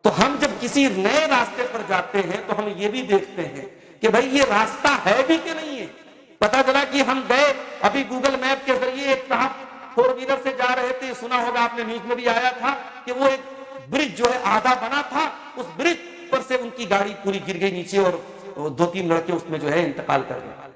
تو ہم جب کسی نئے راستے پر جاتے ہیں تو ہم یہ بھی دیکھتے ہیں کہ بھئی یہ راستہ ہے بھی کہ نہیں ہے۔ پتا چلا کہ ہم گئے، ابھی گوگل میپ کے ذریعے ایک صاحب 4 ویلر سے جا رہے تھے، سنا ہوگا آپ نے، نیوز میں بھی آیا تھا کہ وہ ایک برج جو ہے آدھا بنا تھا، اس برج پر سے ان کی گاڑی پوری گر گئی نیچے اور 2-3 لڑکے اس میں جو ہے انتقال کر گئے.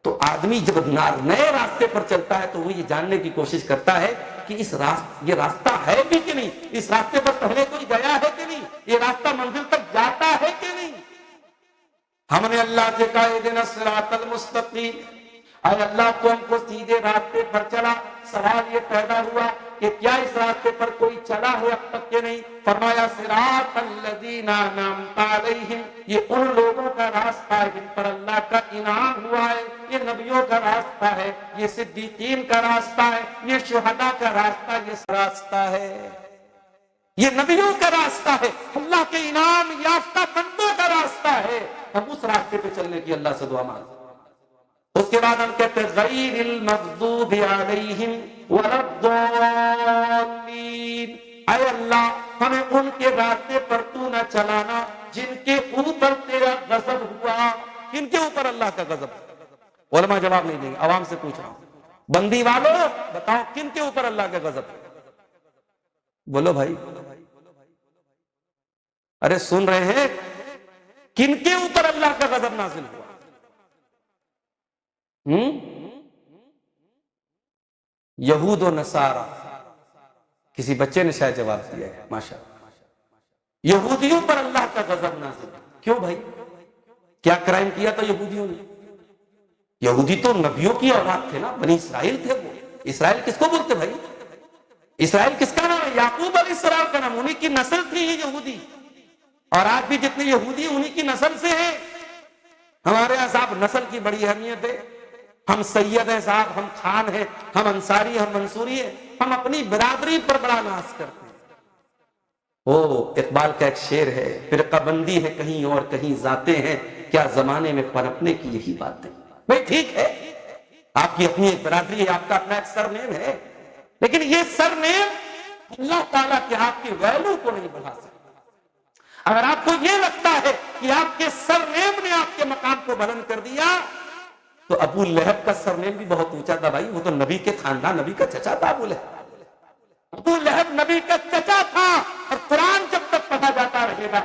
تو آدمی جب نئے راستے پر چلتا ہے تو وہ یہ جاننے کی کوشش کرتا ہے کہ یہ راستہ ہے بھی کہ نہیں, اس راستے پر پہلے کوئی گیا ہے کہ نہیں, یہ راستہ منزل تک جاتا ہے کہ نہیں. ہم نے اللہ سے کہا اہدنا الصراط المستقیم, اے اللہ تو ہم کو سیدھے راستے پر چلا. سوال یہ پیدا ہوا کہ کیا اس راستے پر کوئی چلا ہے اب تک کہ نہیں. فرمایا صراط الذین انعمت علیہم, یہ ان لوگوں کا راستہ ہے جن پر اللہ کا انعام ہوا ہے. یہ نبیوں کا راستہ ہے, یہ صدیقین کا راستہ ہے, یہ شہداء کا راستہ, یہ راستہ ہے, یہ نبیوں کا راستہ ہے, اللہ کے انعام یافتہ بندوں کا راستہ ہے. ہم اس راستے پہ چلنے کی اللہ سے دعا مانگتے. اس کے بعد ہم کہتے ہیں غیر المغضوب علیہم ولا الضالین, اے اللہ ہمیں ان کے راستے پر تو نہ چلانا جن کے اوپر تیرا غضب ہوا. کن کے اوپر اللہ کا غضب؟ علماء جواب نہیں دیں گے, عوام سے پوچھ رہا ہوں. بندی والوں بتاؤ کن کے اوپر اللہ کا غضب ہے؟ بولو بھائی, ارے سن رہے ہیں, کن کے اوپر اللہ کا غضب نازل ہوا؟ یہود و نصارہ. کسی بچے نے شاید جواب دیا ہے, ماشاءاللہ. یہودیوں پر اللہ کا غضب نازل. کیوں بھائی, کیا کرائم کیا تھا یہودیوں نے؟ یہودی تو نبیوں کی اولاد تھے نا, بنی اسرائیل تھے وہ. اسرائیل کس کو بولتے بھائی؟ اسرائیل کس کا نام ہے؟ یعقوب علیہ السلام کا نام, انہی کی نسل تھی یہ یہودی. اور آج بھی جتنے یہودی انہی کی نسل سے ہیں. ہمارے یہاں صاحب نسل کی بڑی اہمیت ہے. ہم سید ہیں صاحب, ہم خان ہیں, ہم انصاری, ہم منصوری ہیں, ہم اپنی برادری پر بڑا ناز کرتے ہیں. اقبال کا ایک شعر ہے, فرقہ بندی ہے کہیں اور کہیں ذاتیں ہیں, کیا زمانے میں پنپنے کی یہی باتیں. بھائی ٹھیک ہے, آپ کی اپنی ایک برادری ہے, آپ کا اپنا ایک سر نیم ہے, لیکن یہ سر نیم اللہ تعالیٰ کے آپ کی ویلو کو نہیں بڑھا سکتا. اگر آپ کو یہ لگتا ہے کہ آپ کے سر نیم نے آپ کے مقام کو بلند کر دیا, تو ابو لہب کا سر نیم بھی بہت اونچا تھا بھائی. وہ تو نبی کے خاندان, نبی کا چچا تھا ابو لہب. ابو لہب نبی کا چچا تھا, اور قرآن جب تک پڑھا جاتا رہے گا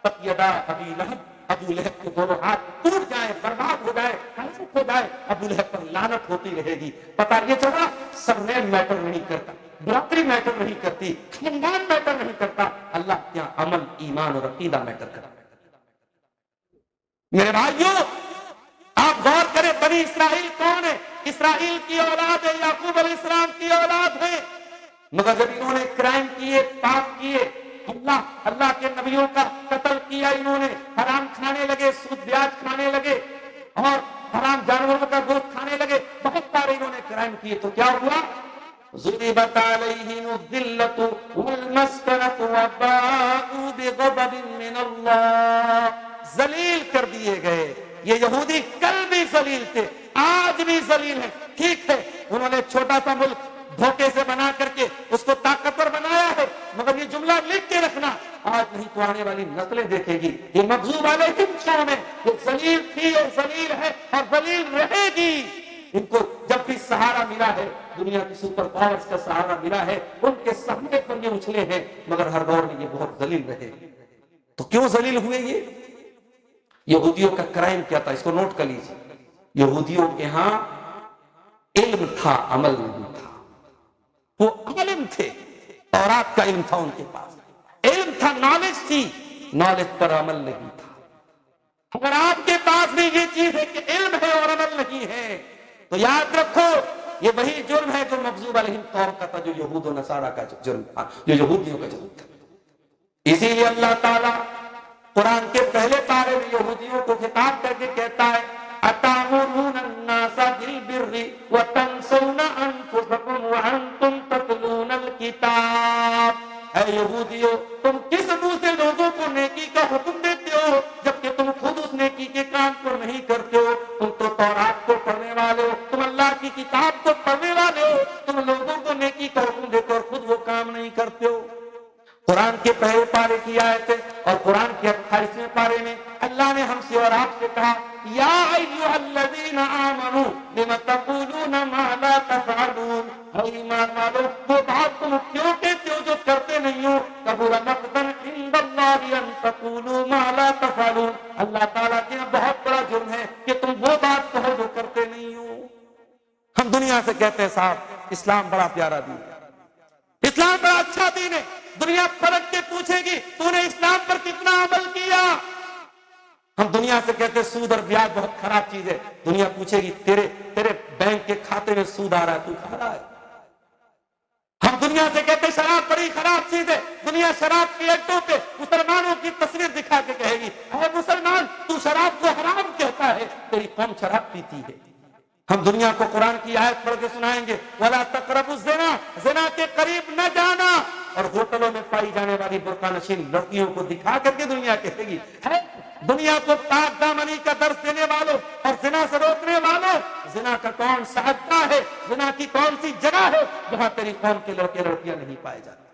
تب یدا ابی لہب, ابو لہب کے دونوں ہاتھ ٹوٹ جائیں, برباد ہو جائے, ہلاک ہو جائے, ابو لہب پر لعنت ہوتی رہے گی. پتا یہ چلا سر نیم میٹر نہیں کرتا, برادری میٹر نہیں کرتی, خاندان میٹر نہیں کرتا, اللہ کیا عمل, ایمان اور عقیدہ میٹر کرتا. میرے بھائیوں آپ غور کریں, بنی اسرائیل کون ہے؟ اسرائیل کی اولاد ہے, یعقوب علیہ السلام کی اولاد ہے. مگر جب انہوں نے کرائم کیے, پاپ کیے, اللہ کے نبیوں کا قتل کیا, انہوں نے حرام کھانے لگے, سود بیاج کھانے لگے, اور حرام جانوروں کا گوشت کھانے لگے, بہت سارے انہوں نے کرائم کیے. تو کیا ہوا؟ ضربت علیہم الذلۃ والمسکنۃ وباءوا بغضب من اللہ, ذلیل کر دیے گئے. یہ یہودی کل بھی ذلیل تھے, آج بھی ذلیل ہیں. ٹھیک ہے, انہوں نے چھوٹا سا ملک دھوکے سے بنا کر کے اس کو طاقتور بنایا ہے, مگر یہ جملہ لکھ کے رکھنا, آج نہیں تو آنے والی نسلیں دیکھے گی یہ مغضوب علیہم قوم ہے, یہ ذلیل تھی اور ذلیل ہے اور ذلیل رہے گی. ان کو جب بھی سہارا ملا ہے, دنیا کی سپر پاورز کا سہارا ملا ہے, ان کے سہارے پر یہ اچھلے ہیں, مگر ہر دور میں یہ بہت ذلیل رہے. تو کیوں ذلیل ہوئے یہ؟ یہودیوں کا کرائم کیا تھا, اس کو نوٹ کر لیجیے. یہودیوں کے ہاں علم تھا, عمل نہیں تھا. وہ عالم تھے, تورات کا علم تھا ان کے پاس, علم تھا, نالج تھی, نالج پر عمل نہیں تھا. اگر آپ کے پاس بھی یہ چیز ہے کہ علم ہے اور عمل نہیں ہے, تو یاد رکھو یہ وہی جرم ہے جو مغضوب علیہم قوم کا تھا, جو یہود و نصارہ کا جرم تھا, جو یہودیوں کا جرم تھا. اسی لیے اللہ تعالیٰ قرآن کے پہلے پارے میں یہودیوں کو خطاب کر کے کہتا ہے اتامرون الناس بالبر وتنسون انفسکم وانتم تتلون الکتاب. اے یہودیو, تم کس منہ سے لوگوں کو نیکی کا حکم دیتے ہو جبکہ تم خود اس نیکی کے کام کو نہیں کرتے ہو. تم تو تورات کو پڑھنے والے ہو, تم اللہ کی کتاب کو پڑھنے والے ہو, تم لوگوں کو نیکی کا حکم دیتے ہو اور خود وہ کام نہیں کرتے ہو. قرآن کے پہلے پارے کی آیت ہے اور قرآن کے 28ویں پارے میں اللہ نے ہم سے اور آپ سے کہا یا ایھا الذین آمنوا لم تقولون ما لا تفعلون. اے ایمان والو, وہ بات تم کیوں کہتے ہو جو کرتے نہیں ہو. کبر مقتا عند اللہ ان تقولوا ما لا تفعلون. اللہ تعالیٰ کے اسلام بڑا پیارا دین ہے، اسلام بڑا اچھا دین ہے۔ دنیا پلٹ کے پوچھے گی تو نے اسلام پر کتنا عمل کیا؟ ہم دنیا سے کہتے ہیں سود اور بیاج بہت خراب چیز ہے، دنیا پوچھے گی تیرے بینک کے کھاتے میں سود آ رہا ہے، تو کھا رہا ہے؟ ہم دنیا سے کہتے ہیں شراب بڑی خراب چیز ہے، دنیا شراب کی ایکٹوں پہ مسلمانوں کی تصویر دکھا کے کہے گی اے مسلمان تو شراب کو حرام کہتا ہے، تیری قوم شراب پیتی ہے۔ ہم دنیا کو قرآن کی آیت پڑھ کے سنائیں گے وَلَا تَقْرَبُوا الزِّنَا، زنا کے قریب نہ جانا، اور ہوٹلوں میں پائی جانے والی برقع نشین لڑکیوں کو دکھا کر کے دنیا کہے گی ہے دنیا کو پاک دامنی کا درس دینے والوں اور زنا سے روکنے والوں، زنا کا کون سا حدہ ہے، زنا کی کون سی جگہ ہے جہاں تیری قوم کے لڑکے لڑکیاں نہیں پائے جاتے؟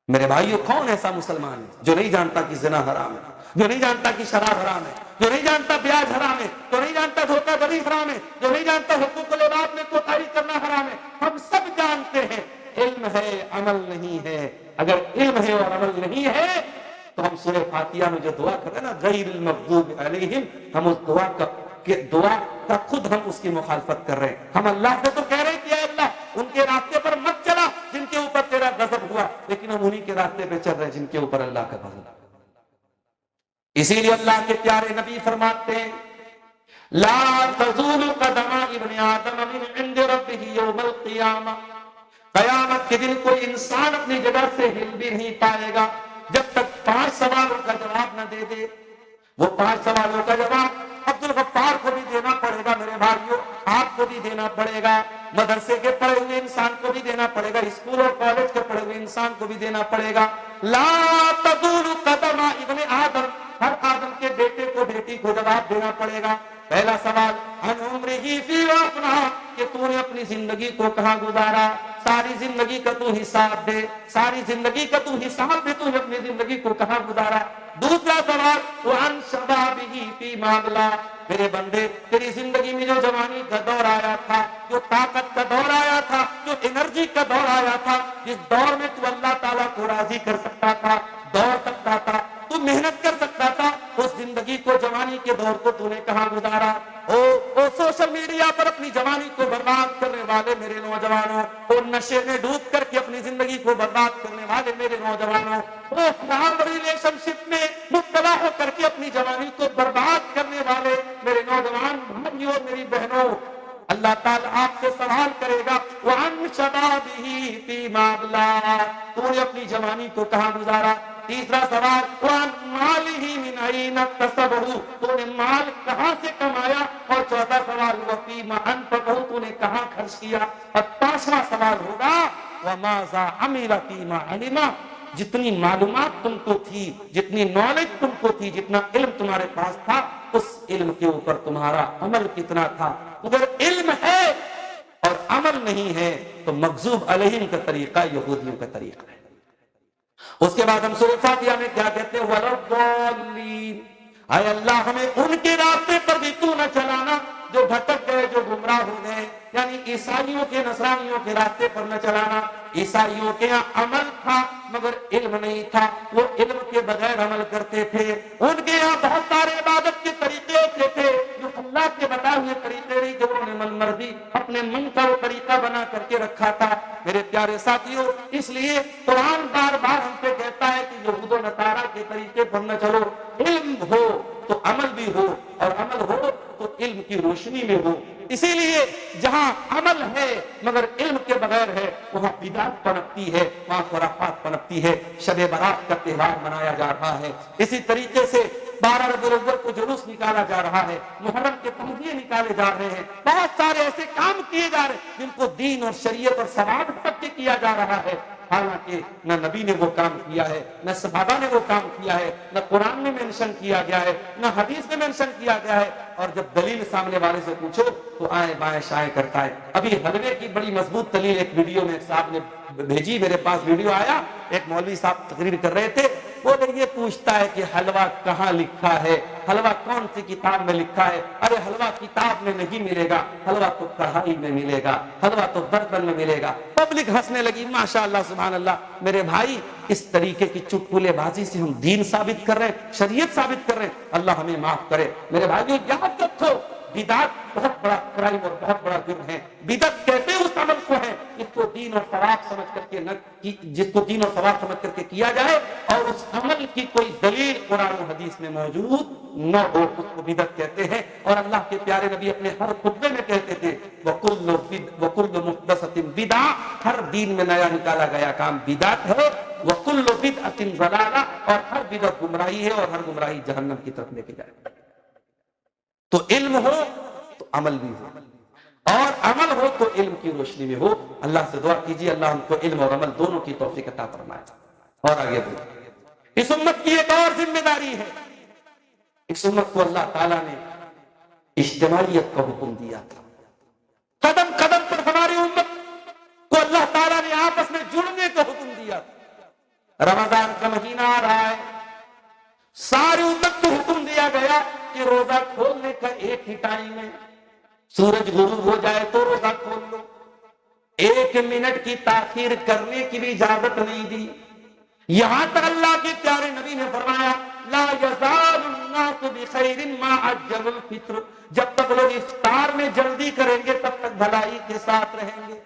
میرے بھائیو، کون ایسا مسلمان ہے جو نہیں جانتا کہ زنا حرام ہے، جو نہیں جانتا کہ شراب حرام ہے، جو نہیں جانتا بیاج حرام ہے، جو نہیں جانتا دھوکہ دھڑی حرام ہے، جو نہیں جانتا حقوق العباد میں کوتاہی کرنا حرام ہے؟ ہم سب جانتے ہیں، علم ہے عمل نہیں ہے۔ اگر علم ہے اور عمل نہیں ہے تو ہم سورہ فاتحہ میں جو دعا کریں نا غیر المغضوب علیہم، ہم اس دعا کا خود ہم اس کی مخالفت کر رہے ہیں۔ ہم اللہ سے تو کہہ رہے ہیں کہ اے اللہ ان کے راستے پر مت چلا جن کے اوپر تیرا غضب ہوا، لیکن ہم انہی کے راستے پہ چل رہے ہیں جن کے اوپر اللہ کا غضب ہے۔ اسی لیے اللہ کے پیارے نبی فرماتے ہیں لا تزول قدم ابن آدم من عند ربه یوم القیامہ، قیامت کے دن کوئی انسان اپنی جگہ سے ہل بھی نہیں پائے گا جب تک 5 سوالوں کا جواب نہ دے دے۔ وہ 5 سوالوں کا جواب عبد الغفار کو بھی دینا پڑے گا، میرے بھائیوں آپ کو بھی دینا پڑے گا، مدرسے کے پڑھے ہوئے انسان کو بھی دینا پڑے گا، اسکول اور کالج کے پڑھے ہوئے انسان کو بھی دینا پڑے گا۔ لا تزول قدم ابن آدم، ہر آدم کے بیٹے کو بیٹی کو جواب دینا پڑے گا۔ پہلا سوال عن عمرہ فی افنا، کہ تو نے اپنی زندگی کو کہاں گزارا، ساری زندگی کا تو حساب دے، ساری زندگی کا تو حساب دے، تو نے اپنی زندگی کو کہاں گزارا۔ دوسرا سوال وعن شبابہ فیما ابلا، میرے بندے تیری زندگی میں جو جوانی کا دور آیا تھا، جو طاقت کا دور آیا تھا، جو انرجی کا دور آیا تھا، جس دور میں تو اللہ تعالیٰ کو راضی کر سکتا تھا، دوڑ سکتا تھا، تو محنت کر سکتا تھا، اس زندگی کو جوانی کے دور کو تو نے کہاں گزارا؟ او سوشل میڈیا پر اپنی جوانی کو برباد کرنے والے میرے نوجوانوں، او نشے میں ڈوب کر کے اپنی زندگی کو برباد کرنے والے میرے نوجوانوں، او خراب ریلیشن شپ میں مبتلا ہو کر کے اپنی جوانی کو برباد کرنے والے میرے نوجوان بھائیوں اور میری بہنوں، اللہ تعالیٰ آپ سے سوال کرے گا وَعَنْ شَبَابِهِ فِيمَا أَبْلَىٰ، تو نے اپنی جوانی کو کہاں گزارا؟ تیسرا سوال وَعَنْ مَالِهِ مِنْ أَيْنَ اكْتَسَبَهُ، تو نے مال کہاں سے کمایا؟ اور چوتھا سوال وَفِيمَا أَنْفَقَهُ، تو نے کہاں خرچ کیا؟ اور پانچواں سوال ہوگا وَمَاذَا عَمِلَ فِيمَا عَلِمَ، جتنی معلومات تم کو تھی، جتنی نالج تم کو تھی، جتنا علم تمہارے پاس تھا، اس علم کے اوپر تمہارا عمل کتنا تھا؟ اگر علم ہے اور عمل نہیں ہے تو مغضوب علیہم کا طریقہ یہودیوں کا طریقہ ہے۔ اس کے بعد ہم سورہ فاتحہ میں کیا کہتے ہیں وَلَضَّالِّينَ، اے اللہ ہمیں ان کے راستے پر بھی تو نہ چلانا جو بھٹک گئے، جو گمراہ ہو گئے، یعنی عیسائیوں کے نصرانیوں کے راستے پر نہ چلانا۔ عیسائیوں کے یہاں عمل تھا مگر علم نہیں تھا، وہ علم کے بغیر عمل کرتے تھے، ان کے یہاں بہت سارے عبادت کے طریقے ایسے تھے جو اللہ کے بتائے ہوئے طریقے نہیں تھے، انہوں نے من مرضی اپنے من کا وہ طریقہ بنا کر کے رکھا تھا۔ میرے پیارے ساتھیوں، اس لیے قرآن بار بار ہم سے کہتا ہے کہ یہود و نصارہ کے طریقے پر نہ چلو، علم ہو تو عمل بھی ہو، اور عمل ہو تو علم کی روشنی میں ہو۔ اسی لیے جہاں عمل ہے مگر علم کے بغیر ہے، وہاں بدعت پنپتی ہے، وہاں خرافات پنپتی ہے۔ شب برات کا تہوار منایا جا رہا ہے، اسی طریقے سے 12 ربیع الاول کو جلوس نکالا جا رہا ہے، محرم کے تعزیے نکالے جا رہے ہیں، بہت سارے ایسے کام کیے جا رہے ہیں جن کو دین اور شریعت اور ثواب تک کے کیا جا رہا ہے، حالانکہ نہ نبی نے وہ کام کیا ہے، نہ صحابہ نے وہ کام کیا ہے، نہ قرآن میں مینشن کیا گیا ہے، نہ حدیث میں مینشن کیا گیا ہے، اور جب دلیل سامنے والے سے پوچھو تو آئیں بائیں شائیں کرتا ہے۔ ابھی حلوے کی بڑی مضبوط دلیل ایک ویڈیو میں صاحب نے بھیجی، میرے پاس ویڈیو آیا، ایک مولوی صاحب تقریر کر رہے تھے، وہ یہ پوچھتا ہے کہ حلوہ کہاں لکھا ہے، حلوہ کون سی کتاب میں لکھا ہے؟ ارے حلوہ کتاب میں نہیں ملے گا، حلوہ تو کڑھائی میں ملے گا، حلوہ تو برتن میں ملے گا۔ پبلک ہنسنے لگی، ماشاءاللہ سبحان اللہ۔ میرے بھائی، اس طریقے کی چٹکلے بازی سے ہم دین ثابت کر رہے ہیں، شریعت ثابت کر رہے ہیں، اللہ ہمیں معاف کرے۔ میرے بھائیو یاد رکھو، بدعت بہت بڑا کرائم اور بہت بڑا جرم ہے. بدعت کہتے اس عمل کو ہے جس کو دین اور ثواب سمجھ کر کے کیا جائے اور اس عمل کی کوئی دلیل قرآن و حدیث میں موجود نہ ہو, اس کو بدعت کہتے ہیں. اور اللہ کے پیارے نبی اپنے ہر خطبے میں کہتے تھے وَكُلُّ مُحْدَثَةٍ بِدْعَةٌ, ہر دین میں نیا نکالا گیا کام بدعت ہے. وَكُلُّ بِدْعَةٍ ضَلَالَةٌ, اور ہر بدعت گمراہی ہے اور ہر گمراہی جہنم کی طرف لے کے جائے. تو علم ہو تو عمل بھی ہو, اور عمل ہو تو علم کی روشنی میں ہو. اللہ سے دعا کیجیے اللہ ہم کو علم اور عمل دونوں کی توفیق عطا فرمائے. اور آگے بڑھیں, اس امت کی ایک اور ذمہ داری ہے. اس امت کو اللہ تعالیٰ نے اجتماعیت کا حکم دیا تھا. قدم قدم پر ہماری امت کو اللہ تعالیٰ نے آپس میں جڑنے کا حکم دیا تھا. رمضان کا مہینہ آ رہا ہے, ساری امت کو حکم دیا گیا کہ روزہ کھولنے کا ایک ہی ٹائم ہے. سورج غروب ہو جائے تو روزہ کھول لو. 1 منٹ کی تاخیر کرنے کی بھی اجازت نہیں دی. یہاں تک اللہ کے پیارے نبی نے فرمایا لا یزال الناس بخیر ما عجلوا الفطر, جب تک لوگ افطار میں جلدی کریں گے تب تک بھلائی کے ساتھ رہیں گے.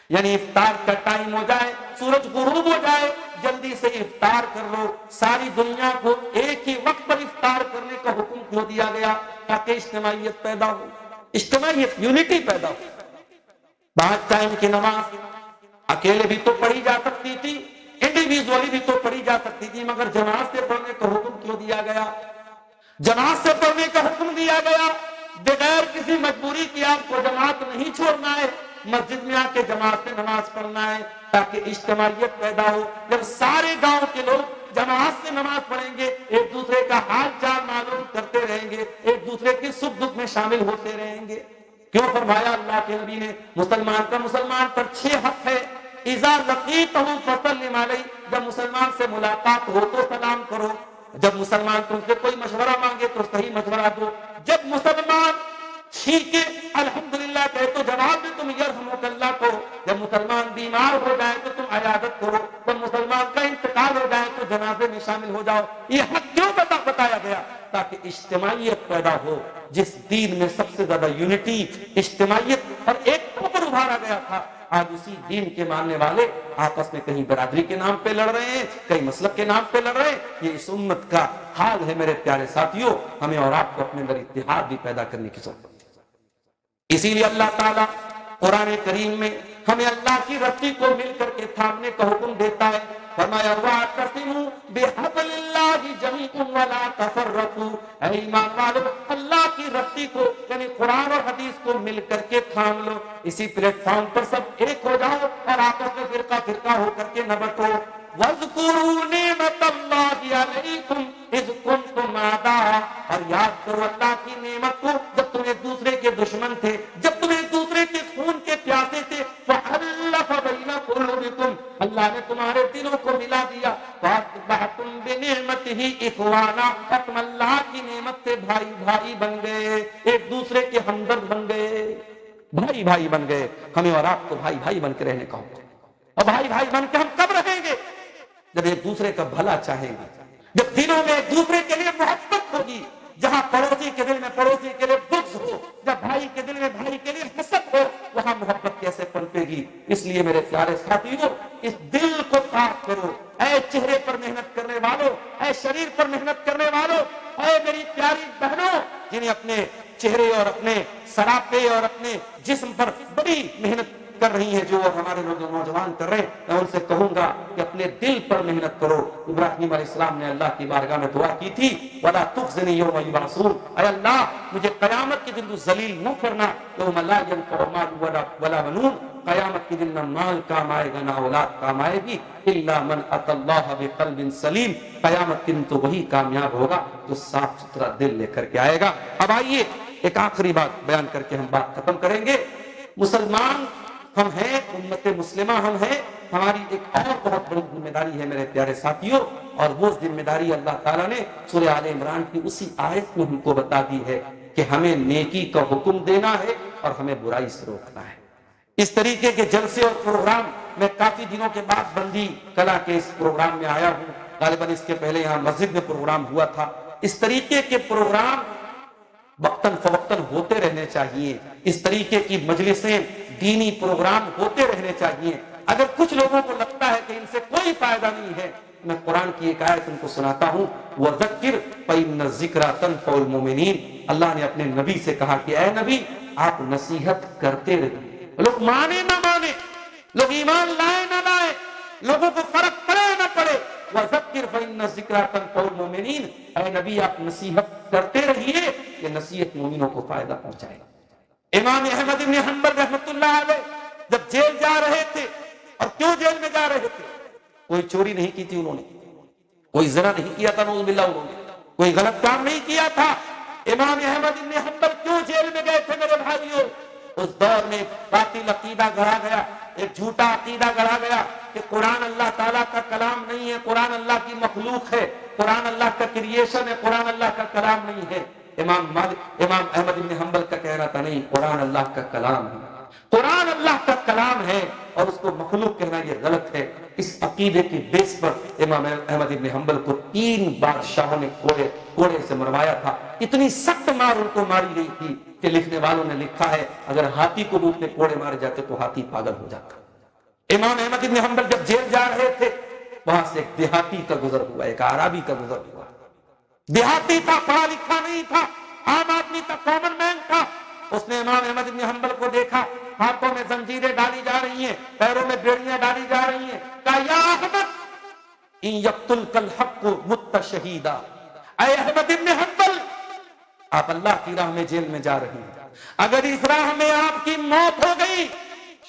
یعنی افطار کا ٹائم ہو جائے, سورج غروب ہو جائے, جلدی سے افطار کر لو. ساری دنیا کو ایک ہی وقت پر افطار کرنے کا حکم کیوں دیا گیا؟ تاکہ اجتماعیت پیدا ہو, اجتماعیت, یونٹی پیدا ہو. 5 ٹائم کی نماز اکیلے بھی تو پڑھی جا سکتی تھی, انڈیویجولی بھی تو پڑھی جا سکتی تھی, مگر جماعت سے پڑھنے کا حکم کیوں دیا گیا؟ جماعت سے پڑھنے کا حکم دیا گیا بغیر کسی مجبوری کی. آپ کو جماعت نہیں چھوڑنا ہے, مسجد میں آ کے جماعت میں نماز پڑھنا ہے تاکہ اجتماعیت پیدا ہو. جب سارے گاؤں کے لوگ جماعت سے نماز پڑھیں گے, ایک دوسرے کا حال چال معلوم کرتے رہیں گے, ایک دوسرے کی سکھ دکھ میں شامل ہوتے رہیں گے. کیوں فرمایا اللہ کے نبی نے مسلمان کا مسلمان پر 6 حق ہے. اذا لقیتہ فسلم علیہ, جب مسلمان سے ملاقات ہو تو سلام کرو. جب مسلمان تم سے کوئی مشورہ مانگے تو صحیح مشورہ دو. جب مسلمان ٹھیک ہے الحمدللہ کہے تو جواب میں تم یرحمک اللہ کہو. جب مسلمان بیمار ہو جائے تو تم عیادت کرو. جب مسلمان کا انتقال ہو جائے تو جنازے میں شامل ہو جاؤ. یہ حق کیوں بتایا گیا؟ تاکہ اجتماعیت پیدا ہو. جس دین میں سب سے زیادہ یونٹی, اجتماعیت اور ایک پر ابھارا گیا تھا, آج اسی دین کے ماننے والے آپس میں کہیں برادری کے نام پہ لڑ رہے ہیں, کہیں مسلک کے نام پہ لڑ رہے ہیں. یہ اس امت کا حال ہے میرے پیارے ساتھیوں. ہمیں اور آپ کو اپنے اندر اتحاد بھی پیدا کرنے کی ضرورت ہے. اسی لیے اللہ تعالیٰ قرآن کریم میں ہمیں اللہ کی رسی کو مل کر کے تھامنے کا حکم دیتا ہے. فرمایا وَاعْتَصِمُوا بِحَبْلِ اللَّهِ جَمِيعًا وَلَا تَفَرَّقُوا, اے ایمان والو اللہ کی رسی کو یعنی قرآن اور حدیث کو مل کر کے تھام لو. اسی پلیٹ فارم پر سب ایک ہو جاؤ اور آپس میں فرقہ فرقہ ہو کر کے نہ بٹو. وَاذْكُرُوا نِعْمَتَ اللَّهِ عَلَيْكُمْ إِذْ كُنْتُمْ أَعْدَاءً, اور یاد کرو اللہ کی نعمت کو جب تم ایک دوسرے کے دشمن تھے, جب تم ایک دوسرے کے خون کے پیاسے تھے. وَأَلَّفَ بَيْنَ قُلُوبِكُمْ, اللہ نے تمہارے دلوں کو ملا دیا. فَأَصْبَحْتُمْ بِنِعْمَتِهِ إِخْوَانًا, تم اللہ کی نعمت سے بھائی بھائی بن گئے, ایک دوسرے کے ہمدرد بن گئے, بھائی بھائی بن گئے. ہمیں اور آپ کو بھائی بھائی بن کے رہنے کا حکم. اور بھائی بھائی بن کے ہم کب رہیں گے؟ جب ایک دوسرے کا بھلا چاہیں گے, جب دلوں میں ایک دوسرے کے لیے محبت ہوگی. جہاں پڑوسی کے دل میں پڑوسی کے لیے بغض ہو, جب بھائی کے دل میں بھائی کے لیے حسد ہو, وہاں محبت کیسے پنپے گی؟ اس لیے میرے پیارے ساتھیوں اس دل کو پاک کرو. اے چہرے پر محنت کرنے والوں, اے شریر پر محنت کرنے والوں, اے میری پیاری بہنوں جنہیں اپنے چہرے اور اپنے سراپے اور اپنے جسم پر بڑی محنت کر رہی ہیں, جو ہمارے نوجوان کر رہے ہیں, میں ان سے کہوں گا کہ اپنے دل پر محنت کرو. ابراہیم علیہ السلام نے اللہ کی بارگاہ میں دعا کی تھی وَلَا تُخْزِنِي يَوْمَ يُبْعَثُونَ, اے اللہ مجھے قیامت کے دن ذلیل نہ کرنا. يَوْمَ لَا يَنفَعُ مَالٌ وَلَا بَنُونَ, قیامت کے دن نہ مال کام آئے گا نہ اولاد کام آئے گی. إِلَّا مَنْ أَتَى اللَّهَ بِقَلْبٍ سَلِيمٍ, قیامت کے دن تو وہی کامیاب ہوگا جو صاف ستھرا دل لے کر کے آئے گا. اب آئیے ایک آخری بات بیان کر کے ہم بات ختم کریں گے. مسلمان ہم ہیں, امت مسلمہ ہم ہیں, ہماری ایک اور بہت بڑی ذمہ داری ہے میرے پیارے ساتھیوں, اور وہ ذمہ داری اللہ تعالیٰ نے سورہ آل عمران کی اسی آیت میں ہم کو بتا دی ہے کہ ہمیں نیکی کا حکم دینا ہے اور ہمیں برائی سے روکنا ہے. اس طریقے کے جلسے اور پروگرام میں کافی دنوں کے بعد بندی کلا کے اس پروگرام میں آیا ہوں. غالباً اس کے پہلے یہاں مسجد میں پروگرام ہوا تھا. اس طریقے کے پروگرام وقتاً فوقتاً ہوتے رہنے چاہیے. اس طریقے کی مجلسیں دینی پروگرام ہوتے رہنے چاہیے. اگر کچھ لوگوں کو لگتا ہے کہ ان سے کوئی فائدہ نہیں ہے، میں قرآن کی ایک آیت ان کو سناتا ہوں. وَذَكِّرْ فَإِنَّ الذِّكْرَىٰ تَنفَعُ الْمُؤْمِنِينَ. اللہ نے اپنے نبی سے کہا کہ اے نبی آپ نصیحت کرتے رہیے. لوگ مانے نہ مانے، لوگ ایمان لائے نہ لائے، لوگوں کو فرق پڑے نہ پڑے، وَذَكِّرْ فَإِنَّ الذِّكْرَىٰ تَنفَعُ الْمُؤْمِنِينَ. اے نبی آپ نصیحت کرتے رہیے، یہ نصیحت مومنوں کو فائدہ پہنچائے. امام احمد بن حنبل رحمۃ اللہ علیہ جب جیل جا رہے تھے، اور کیوں جیل میں جا رہے تھے؟ کوئی چوری نہیں کی تھی انہوں نے، کوئی زنا نہیں کیا تھا نعوذ باللہ، انہوں نے کوئی غلط کام نہیں کیا تھا. امام احمد بن حنبل کیوں جیل میں گئے تھے میرے بھائیوں؟ اس دور میں باطل عقیدہ گڑھا گیا، ایک جھوٹا عقیدہ گڑھا گیا کہ قرآن اللہ تعالیٰ کا کلام نہیں ہے، قرآن اللہ کی مخلوق ہے، قرآن اللہ کا کریشن ہے، قرآن اللہ کا کلام نہیں ہے. امام احمد بن حنبل کا کہنا تھا نہیں، قرآن اللہ کا کلام ہے، قرآن اللہ کا کلام ہے، اور اس کو مخلوق کہنا یہ غلط ہے. اس عقیدے کی بیس پر امام احمد بن حنبل کو 3 بادشاہوں نے کوڑے سے مروایا تھا. اتنی سخت مار ان کو ماری گئی تھی کہ لکھنے والوں نے لکھا ہے اگر ہاتھی کو بھی اتنے کوڑے مارے جاتے تو ہاتھی پاگل ہو جاتا. امام احمد بن حنبل جب جیل جا رہے تھے، وہاں سے ایک دیہاتی کا گزر ہوا، ایک عربی کا گزر ہوا. دیہاتی تھا، پڑھا لکھا نہیں تھا، عام آدمی تھا، کامن مین تھا. اس نے امام احمد بن حنبل کو دیکھا، ہاتھوں میں زنجیریں ڈالی جا رہی ہیں، پیروں میں بیڑیاں ڈالی جا رہی ہیں. کہا یا احمد ان یقتلک الحق مت شہیدا. اے احمد بن حنبل آپ اللہ کی راہ میں جیل میں جا رہے ہیں، اگر اس راہ میں آپ کی موت ہو گئی،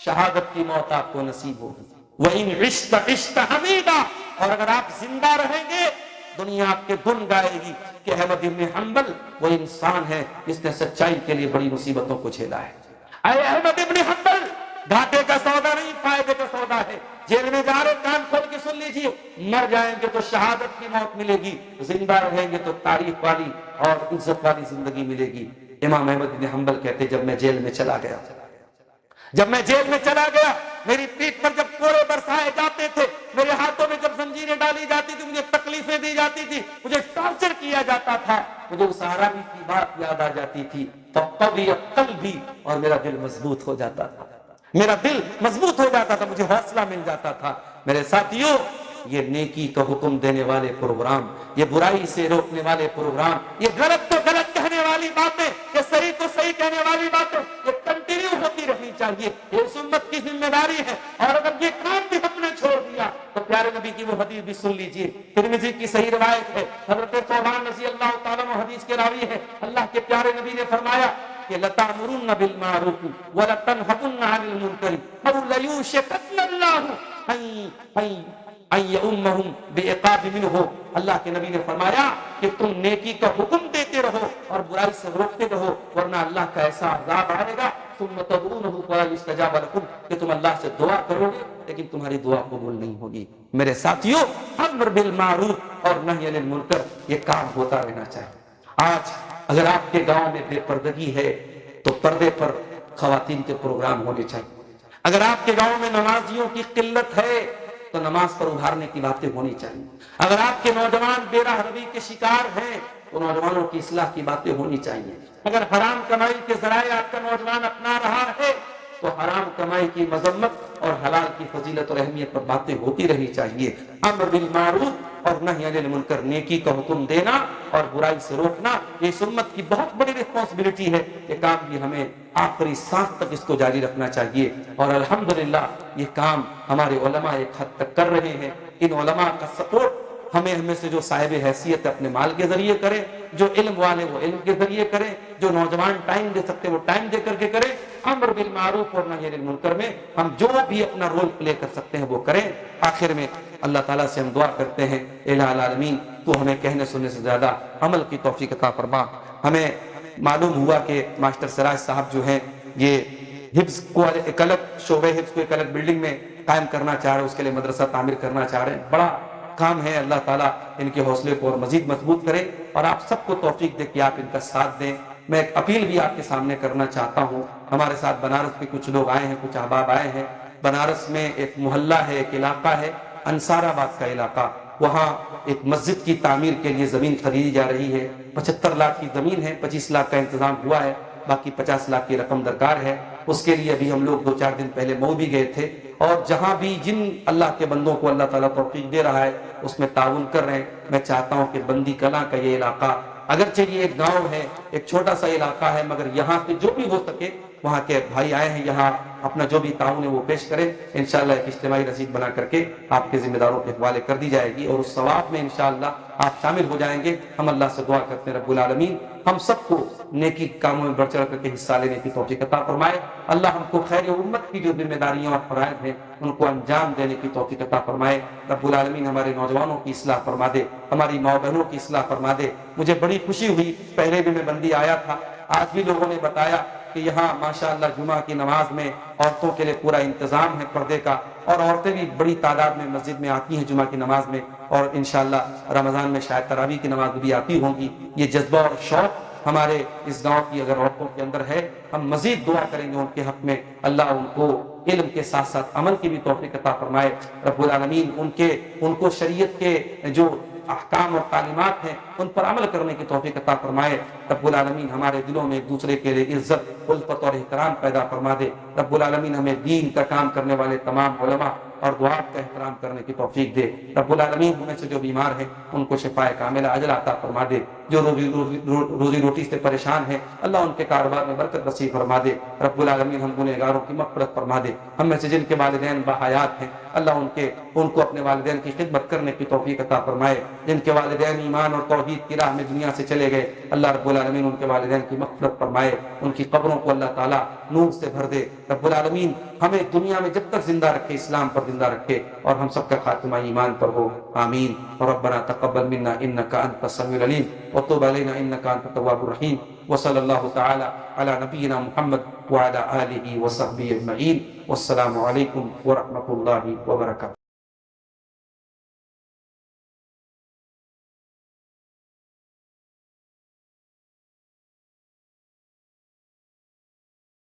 شہادت کی موت آپ کو نصیب ہوگی. وَإِنْ عِشْتَ عِشْتَ حَمِيدًا. اور اگر آپ زندہ رہیں گے دنیا آپ کے گن گائے گی کہ احمد بن حنبل وہ انسان ہے جس نے سچائی کے لیے بڑی مصیبتوں کو جھیلا ہے. اے احمد بن حنبل گھاٹے کا سودا نہیں، فائدے کا سودا ہے. جیل میں جا رہے کان کھول کے سن لیجیے، مر جائیں گے تو شہادت کی موت ملے گی، زندہ رہیں گے تو تاریخ والی اور عزت والی زندگی ملے گی. امام احمد بن حنبل کہتے جب میں جیل میں چلا گیا، میری پیٹھ پر جب کوڑے برسائے جاتے تھے، میرے ہاتھوں میں جب زنجیریں ڈالی جاتی تھی، مجھے تکلیفیں دی جاتی تھی، مجھے ٹارچر کیا جاتا تھا، مجھے اس عربی کی بات یاد آ جاتی تھی. فَقَوِيَ قَلْبِي. اور میرا دل مضبوط ہو جاتا تھا، مجھے حوصلہ مل جاتا تھا. میرے ساتھیوں، یہ نیکی کا حکم دینے والے پروگرام، یہ برائی سے روکنے والے پروگرام، یہ غلط تو غلط کہنے والی باتیں، یہ صحیح تو صحیح کہنے والی باتیں، یہ کنٹینیو ہوتی رہنی چاہیے. یہ اس امت کی ذمہ داری ہے. اور اگر یہ کام بھی ہم نے چھوڑ دیا تو پیارے نبی کی وہ حدیث بھی سن لیجیے. ترمذی کی صحیح روایت ہے، حضرت ثوبان رضی اللہ تعالیٰ عنہ حدیث کے راوی ہے. اللہ کے پیارے نبی نے فرمایا کہ لَتَأْمُرُنَّ بِالْمَعْرُوفِ وَلَتَنْهَوْنَ عَنِ الْمُنكَرِ أَوْ لَيُوشِكَنَّ اللَّهُ أَن يَؤُمَّهُم بِعِقَابٍ مِّنْهُ. اللہ کے نبی نے فرمایا کہ تم نیکی کا حکم دیتے رہو اور برائی سے روکتے رہو، ورنہ اللہ کا ایسا عذاب آئے گا ثم تدعونه فلا يستجاب لكم کہ تم اللہ سے دعا کرو گے لیکن تمہاری دعا قبول نہیں ہوگی. میرے ساتھیوں، امر بالمعروف اور نہی عن المنکر یہ کام ہوتا رہنا چاہیے. آج اگر آپ کے گاؤں میں بے پردگی ہے تو پردے پر خواتین کے پروگرام ہونے چاہیے. اگر آپ کے گاؤں میں نمازیوں کی قلت ہے تو نماز پر ابھارنے کی باتیں ہونی چاہیے. اگر آپ کے نوجوان بے راہ روی کے شکار ہیں تو نوجوانوں کی اصلاح کی باتیں ہونی چاہیے. اگر حرام کمائی کے ذرائع آپ کا نوجوان اپنا رہا ہے تو حرام کمائی کی مذمت اور حلال کی فضیلت اور اہمیت پر باتیں ہوتی رہنی چاہیے. امر بالمعروف اور نہی عن المنکر، نیکی کا حکم دینا اور برائی سے روکنا، یہ اس امت کی بہت بڑی رسپانسبلٹی ہے. یہ کام بھی ہمیں آخری سانس تک اس کو جاری رکھنا چاہیے. اور الحمدللہ یہ کام ہمارے علماء ایک حد تک کر رہے ہیں. ان علماء کا سپورٹ ہمیں سے جو صاحب حیثیت اپنے مال کے ذریعے کرے، جو علم والے وہ علم کے ذریعے کرے، جو نوجوان ٹائم دے سکتے وہ ٹائم دے کر کے کرے. امر بالمعروف اور نہی عن المنکر میں ہم جو بھی اپنا رول پلے کر سکتے ہیں وہ کریں. آخر میں اللہ تعالیٰ سے ہم دعا کرتے ہیں الہ العالمین تو ہمیں کہنے سننے سے زیادہ عمل کی توفیق عطا فرما. ہمیں معلوم ہوا کہ ماسٹر سراج صاحب جو ہیں یہ حفظ کو ایک الگ شعبہ، حفظ کو ایک الگ بلڈنگ میں قائم کرنا چاہ رہے ہیں، اس کے لیے مدرسہ تعمیر کرنا چاہ رہے ہیں. بڑا کام ہے. اللہ تعالیٰ ان کے حوصلے کو اور مزید مضبوط کرے اور آپ سب کو توفیق دے کہ آپ ان کا ساتھ دیں. میں ایک اپیل بھی آپ کے سامنے کرنا چاہتا ہوں. ہمارے ساتھ بنارس میں کچھ لوگ آئے ہیں، کچھ احباب آئے ہیں. بنارس میں ایک محلہ ہے، ایک علاقہ ہے انصار آباد کا علاقہ. وہاں ایک مسجد کی تعمیر کے لیے زمین خریدی جا رہی ہے. 75 لاکھ کی زمین ہے, 25 لاکھ کا انتظام ہوا ہے, باقی 50 لاکھ کی رقم درکار ہے. اس کے لیے ابھی ہم لوگ 2-4 دن پہلے مئو بھی گئے تھے, اور جہاں بھی جن اللہ کے بندوں کو اللہ تعالیٰ توفیق دے رہا ہے اس میں تعاون کر رہے ہیں. میں چاہتا ہوں کہ بندی کلاں کا یہ علاقہ, اگرچہ یہ ایک گاؤں ہے, ایک چھوٹا سا علاقہ ہے, مگر یہاں سے جو بھی ہو سکے, وہاں کے بھائی آئے ہیں یہاں اپنا جو بھی تعاون ہے وہ پیش کریں. انشاءاللہ ایک اجتماعی رسید بنا کر کے آپ کے ذمہ داروں کے حوالے کر دی جائے گی, اور اس ثواب میں انشاءاللہ آپ شامل ہو جائیں گے. ہم اللہ سے دعا کرتے ہیں رب العالمین ہم سب کو نیکی کاموں میں بڑھ چڑھ کر کے حصہ لینے کی توفیق عطا فرمائے. اللہ ہم کو خیر امت کی جو ذمہ داریاں اور فرائض ہیں ان کو انجام دینے کی توفیق عطا فرمائے. رب العالمین ہمارے نوجوانوں کی اصلاح فرما دے, ہماری ماں بہنوں کی اصلاح فرما دے. مجھے بڑی خوشی ہوئی, پہلے بھی میں بندی آیا تھا, آج بھی لوگوں نے بتایا کہ یہاں ماشاءاللہ جمعہ کی نماز میں عورتوں کے لیے پورا انتظام ہے پردے کا, اور عورتیں بھی بڑی تعداد میں مسجد میں آتی ہیں جمعہ کی نماز میں, اور انشاءاللہ رمضان میں شاید تراویح کی نماز بھی آتی ہوں گی. یہ جذبہ اور شوق ہمارے اس گاؤں کی اگر عورتوں کے اندر ہے, ہم مزید دعا کریں گے ان کے حق میں, اللہ ان کو علم کے ساتھ ساتھ عمل کی بھی توفیق عطا فرمائے. رب العالمین ان کو شریعت کے جو احکام اور تعلیمات ہیں ان پر عمل کرنے کی توفیق عطا فرمائے. رب العالمین ہمارے دلوں میں ایک دوسرے کے لیے عزت, الفت اور احترام پیدا فرما دے. رب العالمین ہمیں دین کا کام کرنے والے تمام علماء اور دعات کا احترام کرنے کی توفیق دے. رب العالمین ہمیں سے جو بیمار ہیں ان کو شفاء کاملہ اجل عطا فرما دے. جو روزی روٹی سے پریشان ہیں اللہ ان کے کاروبار میں برکت نصیب فرما دے. رب العالمین ہم گنہگاروں کی مغفرت فرما دے. ہم میں سے جن کے والدین بحیات ہیں اللہ ان کو اپنے والدین کی خدمت کرنے کی توفیق عطا فرمائے. جن کے والدین ایمان اور توحید کی راہ میں دنیا سے چلے گئے اللہ رب العالمین ان کے والدین کی مغفرت فرمائے, ان کی قبروں کو اللہ تعالیٰ نور سے بھر دے. رب العالمین ہمیں دنیا میں جب تک زندہ رکھے اسلام پر زندہ رکھے, اور ہم سب کا خاتمہ ایمان پر ہو, آمین. ربنا تقبل منا انك انت السميع العليم وتب علينا انك انت التواب الرحيم. وصلى الله تعالى على نبينا محمد وعلى اله وصحبه اجمعين. والسلام عليكم ورحمة الله وبركاته.